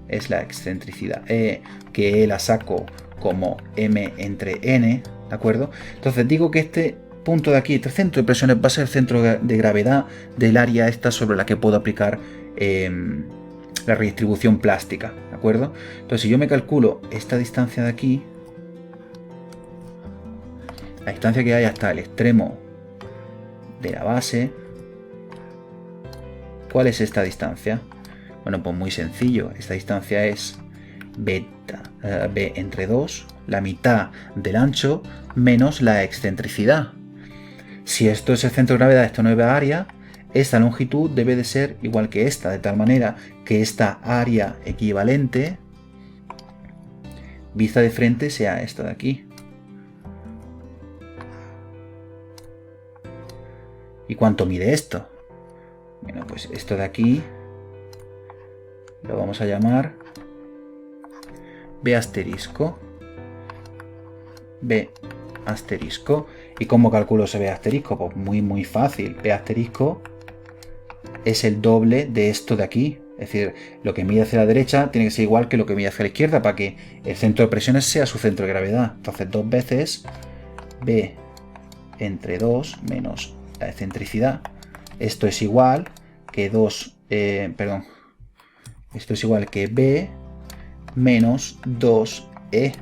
es la excentricidad E, que la saco como M entre N, ¿de acuerdo? Entonces digo que este punto de aquí, este centro de presiones, va a ser el centro de gravedad del área esta sobre la que puedo aplicar la redistribución plástica, ¿de acuerdo? Entonces si yo me calculo esta distancia de aquí, la distancia que hay hasta el extremo de la base. ¿Cuál es esta distancia? Bueno, pues muy sencillo. Esta distancia es b entre 2, la mitad del ancho, menos la excentricidad. Si esto es el centro de gravedad de esta nueva área, esta longitud debe de ser igual que esta, de tal manera que esta área equivalente vista de frente sea esta de aquí. ¿Y cuánto mide esto? Bueno, pues esto de aquí lo vamos a llamar B asterisco. B asterisco. ¿Y cómo calculo ese B asterisco? Pues muy fácil. B asterisco es el doble de esto de aquí. Es decir, lo que mide hacia la derecha tiene que ser igual que lo que mide hacia la izquierda para que el centro de presiones sea su centro de gravedad. Entonces, 2 veces B entre 2 menos la excentricidad. Esto es igual que esto es igual que B menos 2E.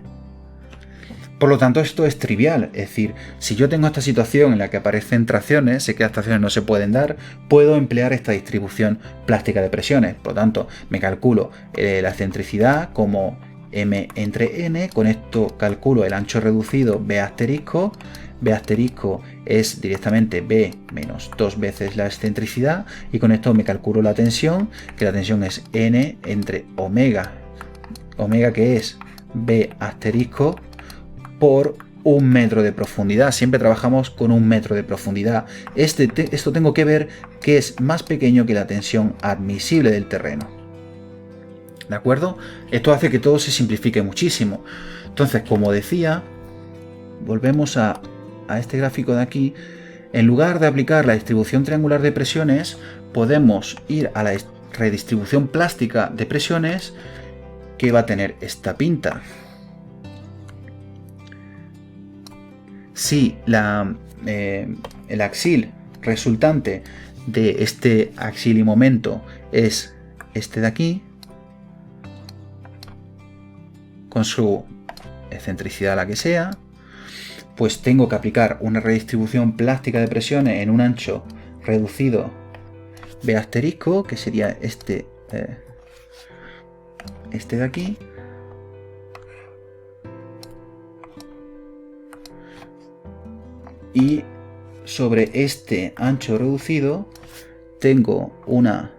Por lo tanto, esto es trivial. Es decir, si yo tengo esta situación en la que aparecen tracciones, sé que las tracciones no se pueden dar, puedo emplear esta distribución plástica de presiones. Por lo tanto, me calculo la excentricidad como M entre N. Con esto calculo el ancho reducido B asterisco. B asterisco es directamente B menos 2 veces la excentricidad. Y con esto me calculo la tensión, que la tensión es N entre omega. Omega que es B asterisco por 1 metro de profundidad. Siempre trabajamos con 1 metro de profundidad. Esto tengo que ver que es más pequeño que la tensión admisible del terreno. ¿De acuerdo? Esto hace que todo se simplifique muchísimo. Entonces, como decía, volvemos a este gráfico de aquí. En lugar de aplicar la distribución triangular de presiones, podemos ir a la redistribución plástica de presiones, que va a tener esta pinta. Si el axil resultante de este axil y momento es este de aquí, con su excentricidad la que sea, pues tengo que aplicar una redistribución plástica de presiones en un ancho reducido B asterisco, que sería este de aquí. Y sobre este ancho reducido tengo una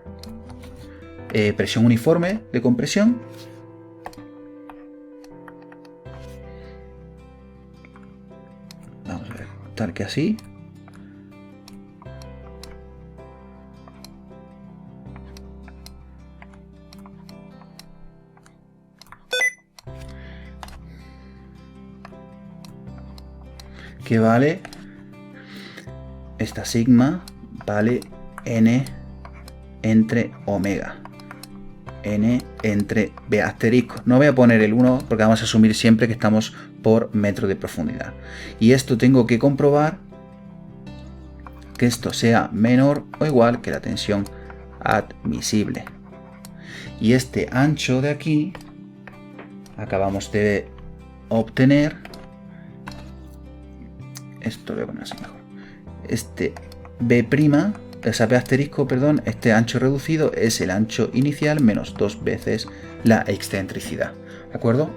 presión uniforme de compresión. Vamos a ver, tal que así. Que vale, esta sigma vale N entre omega. N entre B asterisco. No voy a poner el 1 porque vamos a asumir siempre que estamos por metro de profundidad. Y esto tengo que comprobar que esto sea menor o igual que la tensión admisible. Y este ancho de aquí acabamos de obtener, esto lo voy a poner así mejor, este B', o sea, B asterisco, perdón, este ancho reducido es el ancho inicial menos 2 veces la excentricidad, ¿de acuerdo?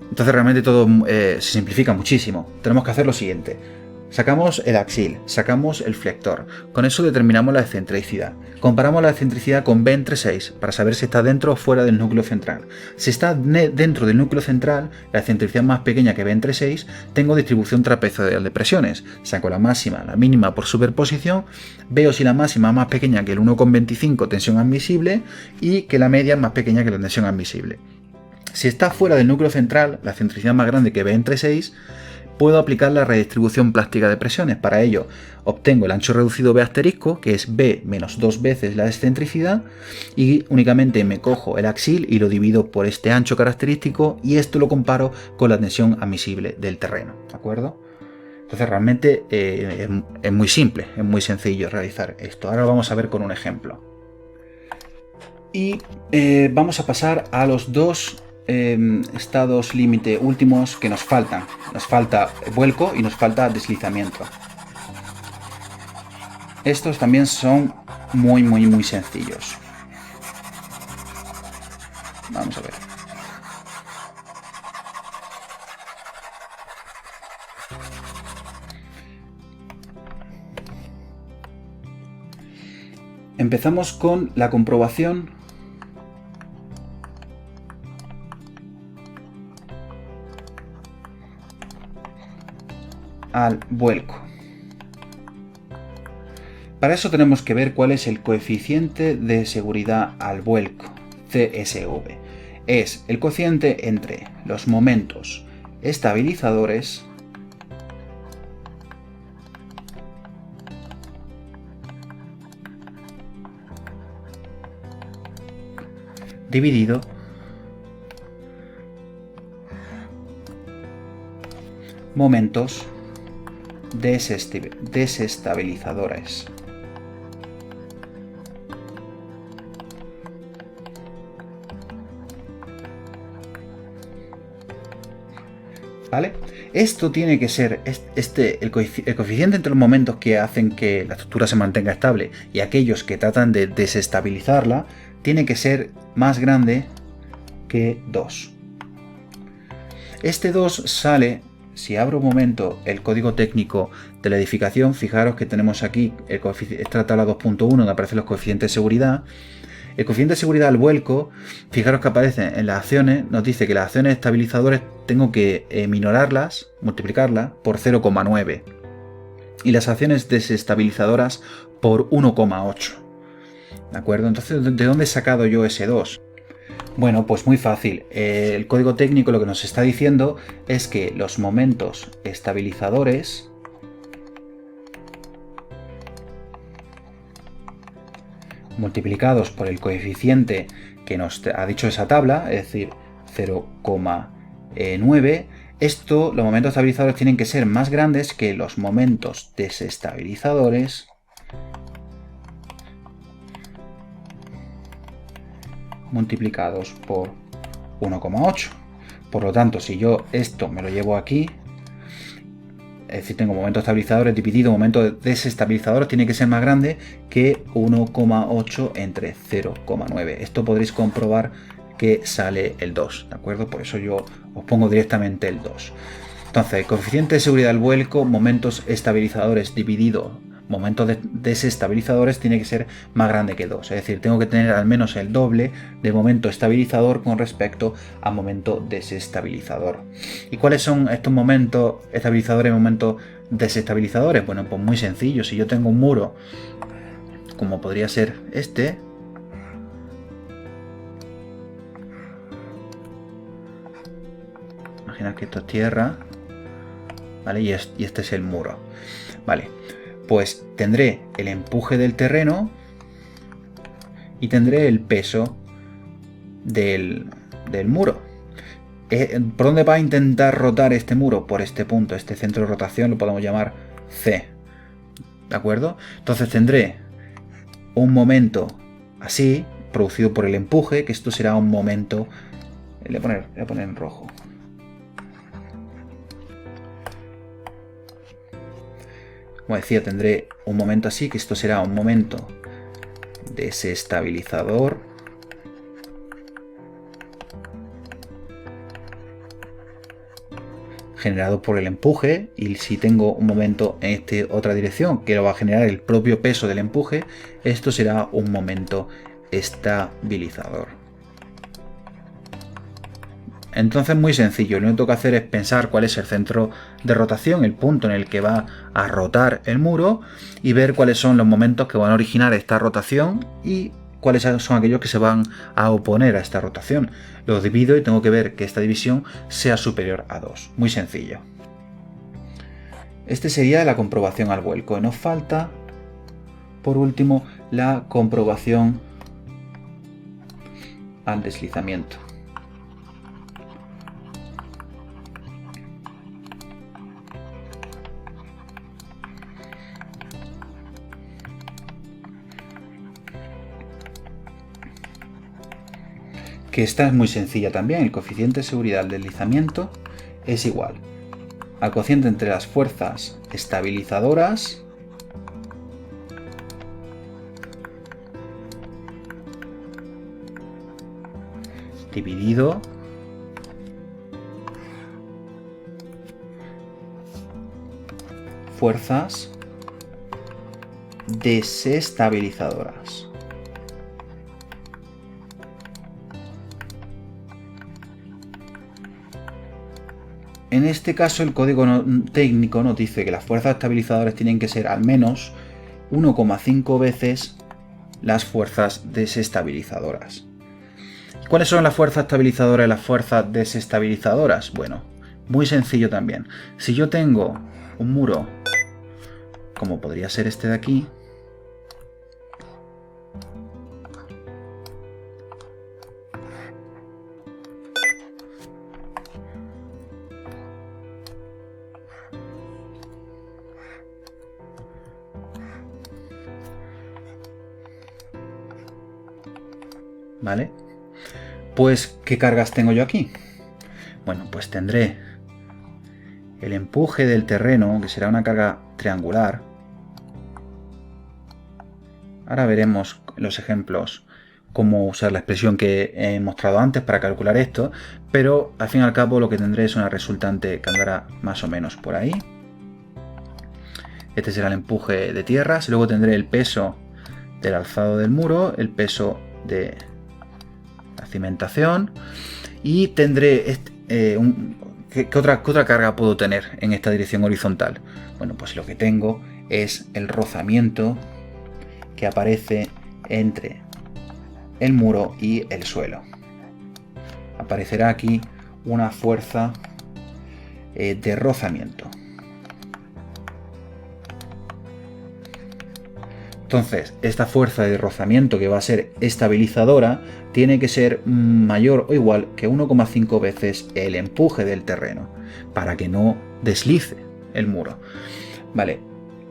Entonces realmente todo se simplifica muchísimo. Tenemos que hacer lo siguiente: sacamos el axil, sacamos el flector, con eso determinamos la excentricidad. Comparamos la excentricidad con B entre 6 para saber si está dentro o fuera del núcleo central. Si está dentro del núcleo central, la excentricidad más pequeña que B entre 6, tengo distribución trapezoidal de presiones. Saco la máxima, la mínima por superposición, veo si la máxima es más pequeña que el 1,25 tensión admisible y que la media es más pequeña que la tensión admisible. Si está fuera del núcleo central, la excentricidad más grande que B entre 6, puedo aplicar la redistribución plástica de presiones. Para ello, obtengo el ancho reducido B asterisco, que es B menos 2 veces la excentricidad, y únicamente me cojo el axil y lo divido por este ancho característico, y esto lo comparo con la tensión admisible del terreno, ¿de acuerdo? Entonces realmente es muy simple, es muy sencillo realizar esto. Ahora lo vamos a ver con un ejemplo. Y vamos a pasar a los dos estados límite últimos que nos faltan. Nos falta vuelco y nos falta deslizamiento. Estos también son muy sencillos. Vamos a ver. Empezamos con la comprobación al vuelco. Para eso tenemos que ver cuál es el coeficiente de seguridad al vuelco, CSV. Es el cociente entre los momentos estabilizadores dividido momentos desestabilizadores. ¿Vale? Esto tiene que ser el coeficiente entre los momentos que hacen que la estructura se mantenga estable y aquellos que tratan de desestabilizarla, tiene que ser más grande que 2. Este 2 sale, si abro un momento el código técnico de la edificación, fijaros que tenemos aquí esta tabla 2.1 donde aparecen los coeficientes de seguridad. El coeficiente de seguridad al vuelco, fijaros que aparece en las acciones, nos dice que las acciones estabilizadores tengo que minorarlas, multiplicarlas por 0,9 y las acciones desestabilizadoras por 1,8. ¿De acuerdo? Entonces, ¿de dónde he sacado yo ese 2? Bueno, pues muy fácil. El código técnico lo que nos está diciendo es que los momentos estabilizadores multiplicados por el coeficiente que nos ha dicho esa tabla, es decir, 0,9, los momentos estabilizadores tienen que ser más grandes que los momentos desestabilizadores multiplicados por 1,8. Por lo tanto, si yo esto me lo llevo aquí, es decir, tengo momentos estabilizadores dividido momentos desestabilizadores, tiene que ser más grande que 1,8 entre 0,9. Esto podréis comprobar que sale el 2, ¿de acuerdo? Por eso yo os pongo directamente el 2. Entonces, coeficiente de seguridad del vuelco, momentos estabilizadores dividido momentos desestabilizadores tiene que ser más grande que 2. Es decir, tengo que tener al menos el doble de momento estabilizador con respecto a momento desestabilizador. ¿Y cuáles son estos momentos estabilizadores y momentos desestabilizadores? Bueno, pues muy sencillo. Si yo tengo un muro, como podría ser este, imagina que esto es tierra, ¿vale? Y este es el muro, ¿vale? Pues tendré el empuje del terreno y tendré el peso del muro. ¿Por dónde va a intentar rotar este muro? Por este punto, este centro de rotación lo podemos llamar C, ¿de acuerdo? Entonces tendré un momento así, producido por el empuje, que esto será un momento, le voy a poner en rojo. Como decía, tendré un momento así, que esto será un momento desestabilizador. Generado por el empuje, y si tengo un momento en otra dirección que lo va a generar el propio peso del empuje, esto será un momento estabilizador. Entonces, muy sencillo, lo único que tengo que hacer es pensar cuál es el centro de rotación, el punto en el que va a rotar el muro, y ver cuáles son los momentos que van a originar esta rotación y cuáles son aquellos que se van a oponer a esta rotación. Lo divido y tengo que ver que esta división sea superior a 2. Muy sencillo. Este sería la comprobación al vuelco. Y nos falta, por último, la comprobación al deslizamiento. que esta es muy sencilla también. El coeficiente de seguridad del deslizamiento es igual al cociente entre las fuerzas estabilizadoras dividido fuerzas desestabilizadoras. En este caso el código técnico nos dice que las fuerzas estabilizadoras tienen que ser al menos 1,5 veces las fuerzas desestabilizadoras. ¿Cuáles son las fuerzas estabilizadoras y las fuerzas desestabilizadoras? Bueno, muy sencillo también. Si yo tengo un muro, como podría ser este de aquí, ¿vale? Pues, ¿qué cargas tengo yo aquí? Bueno, pues tendré el empuje del terreno, que será una carga triangular. Ahora veremos en los ejemplos cómo usar la expresión que he mostrado antes para calcular esto, pero al fin y al cabo lo que tendré es una resultante que andará más o menos por ahí. Este será el empuje de tierras, luego tendré el peso del alzado del muro, el peso de la cimentación y tendré ¿qué otra carga puedo tener en esta dirección horizontal? Bueno, pues lo que tengo es el rozamiento que aparece entre el muro y el suelo. Aparecerá aquí una fuerza de rozamiento. Entonces, esta fuerza de rozamiento, que va a ser estabilizadora, tiene que ser mayor o igual que 1,5 veces el empuje del terreno, para que no deslice el muro. Vale,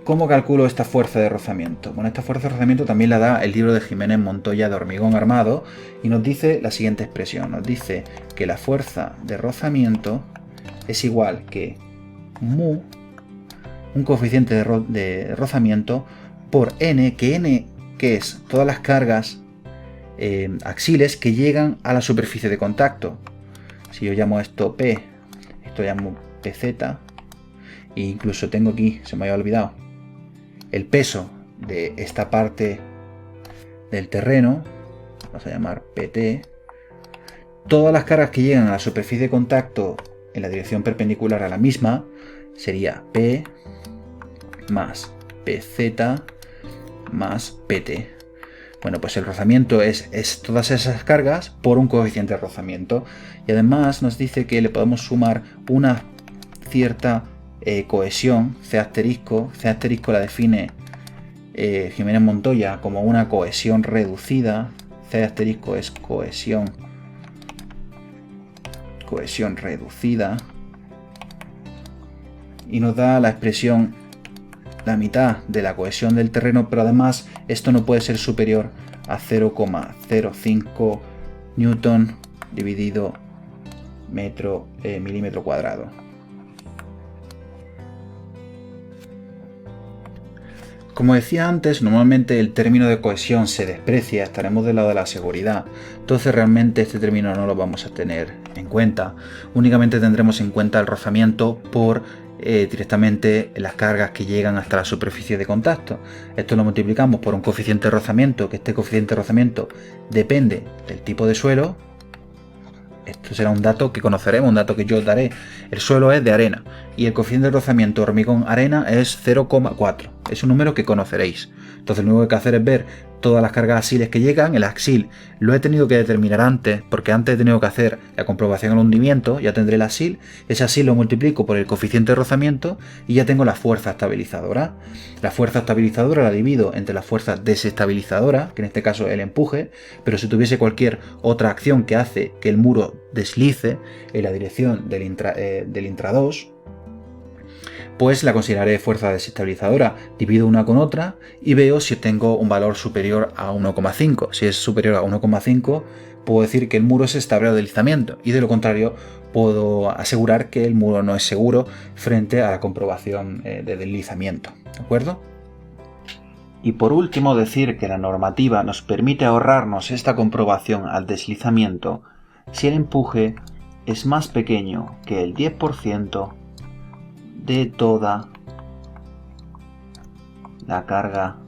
¿cómo calculo esta fuerza de rozamiento? Bueno, esta fuerza de rozamiento también la da el libro de Jiménez Montoya de hormigón armado y nos dice la siguiente expresión. Nos dice que la fuerza de rozamiento es igual que mu, un coeficiente de rozamiento, por n, que es todas las cargas axiles que llegan a la superficie de contacto. Si yo llamo esto P, esto llamo PZ, e incluso tengo aquí, se me había olvidado, el peso de esta parte del terreno, vamos a llamar PT. Todas las cargas que llegan a la superficie de contacto en la dirección perpendicular a la misma sería P más PZ más PT. Bueno, pues el rozamiento es todas esas cargas por un coeficiente de rozamiento. Y además nos dice que le podemos sumar una cierta cohesión, C asterisco. C asterisco la define Jiménez Montoya como una cohesión reducida. C asterisco es cohesión reducida. Y nos da la expresión la mitad de la cohesión del terreno, pero además esto no puede ser superior a 0,05 newton dividido milímetro cuadrado. Como decía antes, normalmente el término de cohesión se desprecia, estaremos del lado de la seguridad, entonces realmente este término no lo vamos a tener en cuenta, únicamente tendremos en cuenta el rozamiento por directamente las cargas que llegan hasta la superficie de contacto. Esto lo multiplicamos por un coeficiente de rozamiento, que este coeficiente de rozamiento depende del tipo de suelo. Esto será un dato que conoceremos, un dato que yo os daré. El suelo es de arena y el coeficiente de rozamiento hormigón-arena es 0,4. Es un número que conoceréis. Entonces lo único que hay que hacer es ver todas las cargas axiles que llegan. El axil lo he tenido que determinar antes, porque antes he tenido que hacer la comprobación al hundimiento. Ya tendré el axil. Ese axil lo multiplico por el coeficiente de rozamiento y ya tengo la fuerza estabilizadora. La fuerza estabilizadora la divido entre la fuerza desestabilizadora, que en este caso es el empuje, pero si tuviese cualquier otra acción que hace que el muro deslice en la dirección del intra 2, pues la consideraré fuerza desestabilizadora. Divido una con otra y veo si tengo un valor superior a 1,5. Si es superior a 1,5, puedo decir que el muro es estable al deslizamiento, y de lo contrario puedo asegurar que el muro no es seguro frente a la comprobación de deslizamiento. ¿De acuerdo? Y por último, decir que la normativa nos permite ahorrarnos esta comprobación al deslizamiento si el empuje es más pequeño que el 10% de toda la carga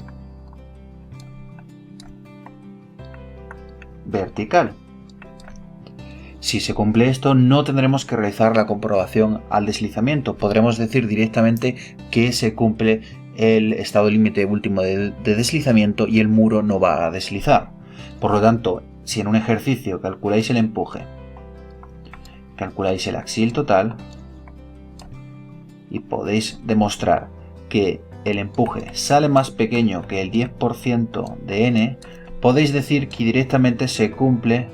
vertical. Si se cumple esto, no tendremos que realizar la comprobación al deslizamiento. Podremos decir directamente que se cumple el estado límite último de deslizamiento y el muro no va a deslizar. Por lo tanto, si en un ejercicio calculáis el empuje, calculáis el axial total y podéis demostrar que el empuje sale más pequeño que el 10% de n, podéis decir que directamente se cumple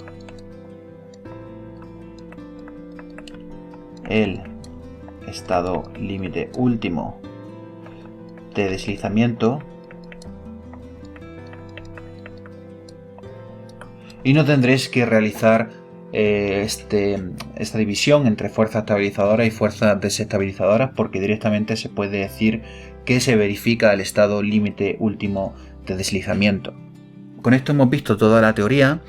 el estado límite último de deslizamiento y no tendréis que realizar esta división entre fuerzas estabilizadoras y fuerzas desestabilizadoras, porque directamente se puede decir que se verifica el estado límite último de deslizamiento. Con esto hemos visto toda la teoría.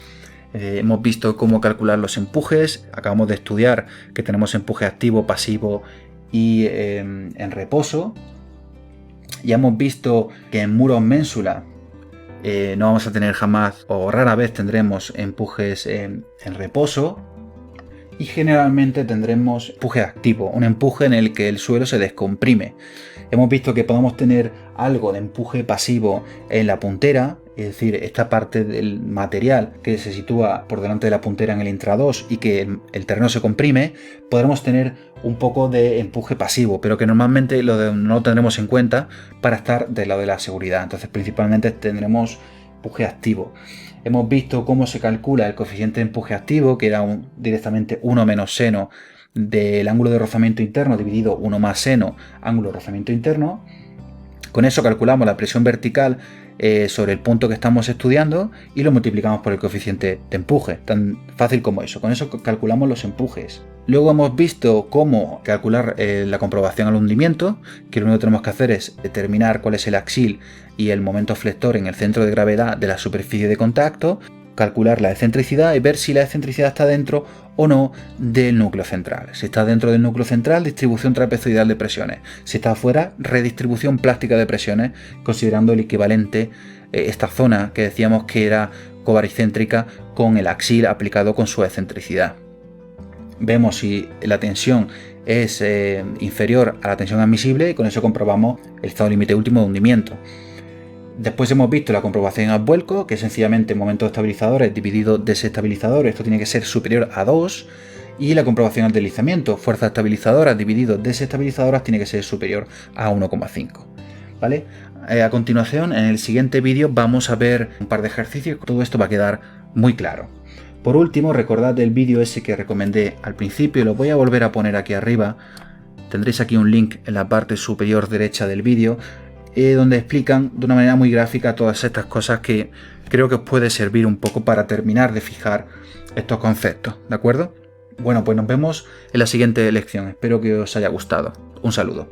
Hemos visto cómo calcular los empujes. Acabamos de estudiar que tenemos empuje activo, pasivo y en reposo. Ya hemos visto que en muros ménsula no vamos a tener jamás, o rara vez tendremos, empujes en reposo, y generalmente tendremos empuje activo, un empuje en el que el suelo se descomprime. Hemos visto que podemos tener algo de empuje pasivo en la puntera, es decir, esta parte del material que se sitúa por delante de la puntera en el intra-2 y que el terreno se comprime. Podremos tener un poco de empuje pasivo, pero que normalmente no lo tendremos en cuenta para estar del lado de la seguridad. Entonces principalmente tendremos empuje activo. Hemos visto cómo se calcula el coeficiente de empuje activo, que era directamente 1 menos seno del ángulo de rozamiento interno dividido 1 más seno ángulo de rozamiento interno. Con eso calculamos la presión vertical sobre el punto que estamos estudiando y lo multiplicamos por el coeficiente de empuje. Tan fácil como eso. Con eso calculamos los empujes. Luego hemos visto cómo calcular la comprobación al hundimiento, que lo único que tenemos que hacer es determinar cuál es el axial y el momento flector en el centro de gravedad de la superficie de contacto, calcular la excentricidad y ver si la excentricidad está dentro o no del núcleo central. Si está dentro del núcleo central, distribución trapezoidal de presiones. Si está afuera, redistribución plástica de presiones, considerando el equivalente, esta zona que decíamos que era cobaricéntrica, con el axial aplicado con su excentricidad. Vemos si la tensión es inferior a la tensión admisible y con eso comprobamos el estado límite último de hundimiento. Después hemos visto la comprobación al vuelco, que es sencillamente momentos estabilizadores dividido desestabilizadores. Esto tiene que ser superior a 2. Y la comprobación al deslizamiento, fuerzas estabilizadoras dividido desestabilizadoras, tiene que ser superior a 1,5. ¿Vale? A continuación, en el siguiente vídeo vamos a ver un par de ejercicios. Todo esto va a quedar muy claro. Por último, recordad el vídeo ese que recomendé al principio, y lo voy a volver a poner aquí arriba. Tendréis aquí un link en la parte superior derecha del vídeo, donde explican de una manera muy gráfica todas estas cosas que creo que os puede servir un poco para terminar de fijar estos conceptos, ¿de acuerdo? Bueno, pues nos vemos en la siguiente lección. Espero que os haya gustado. Un saludo.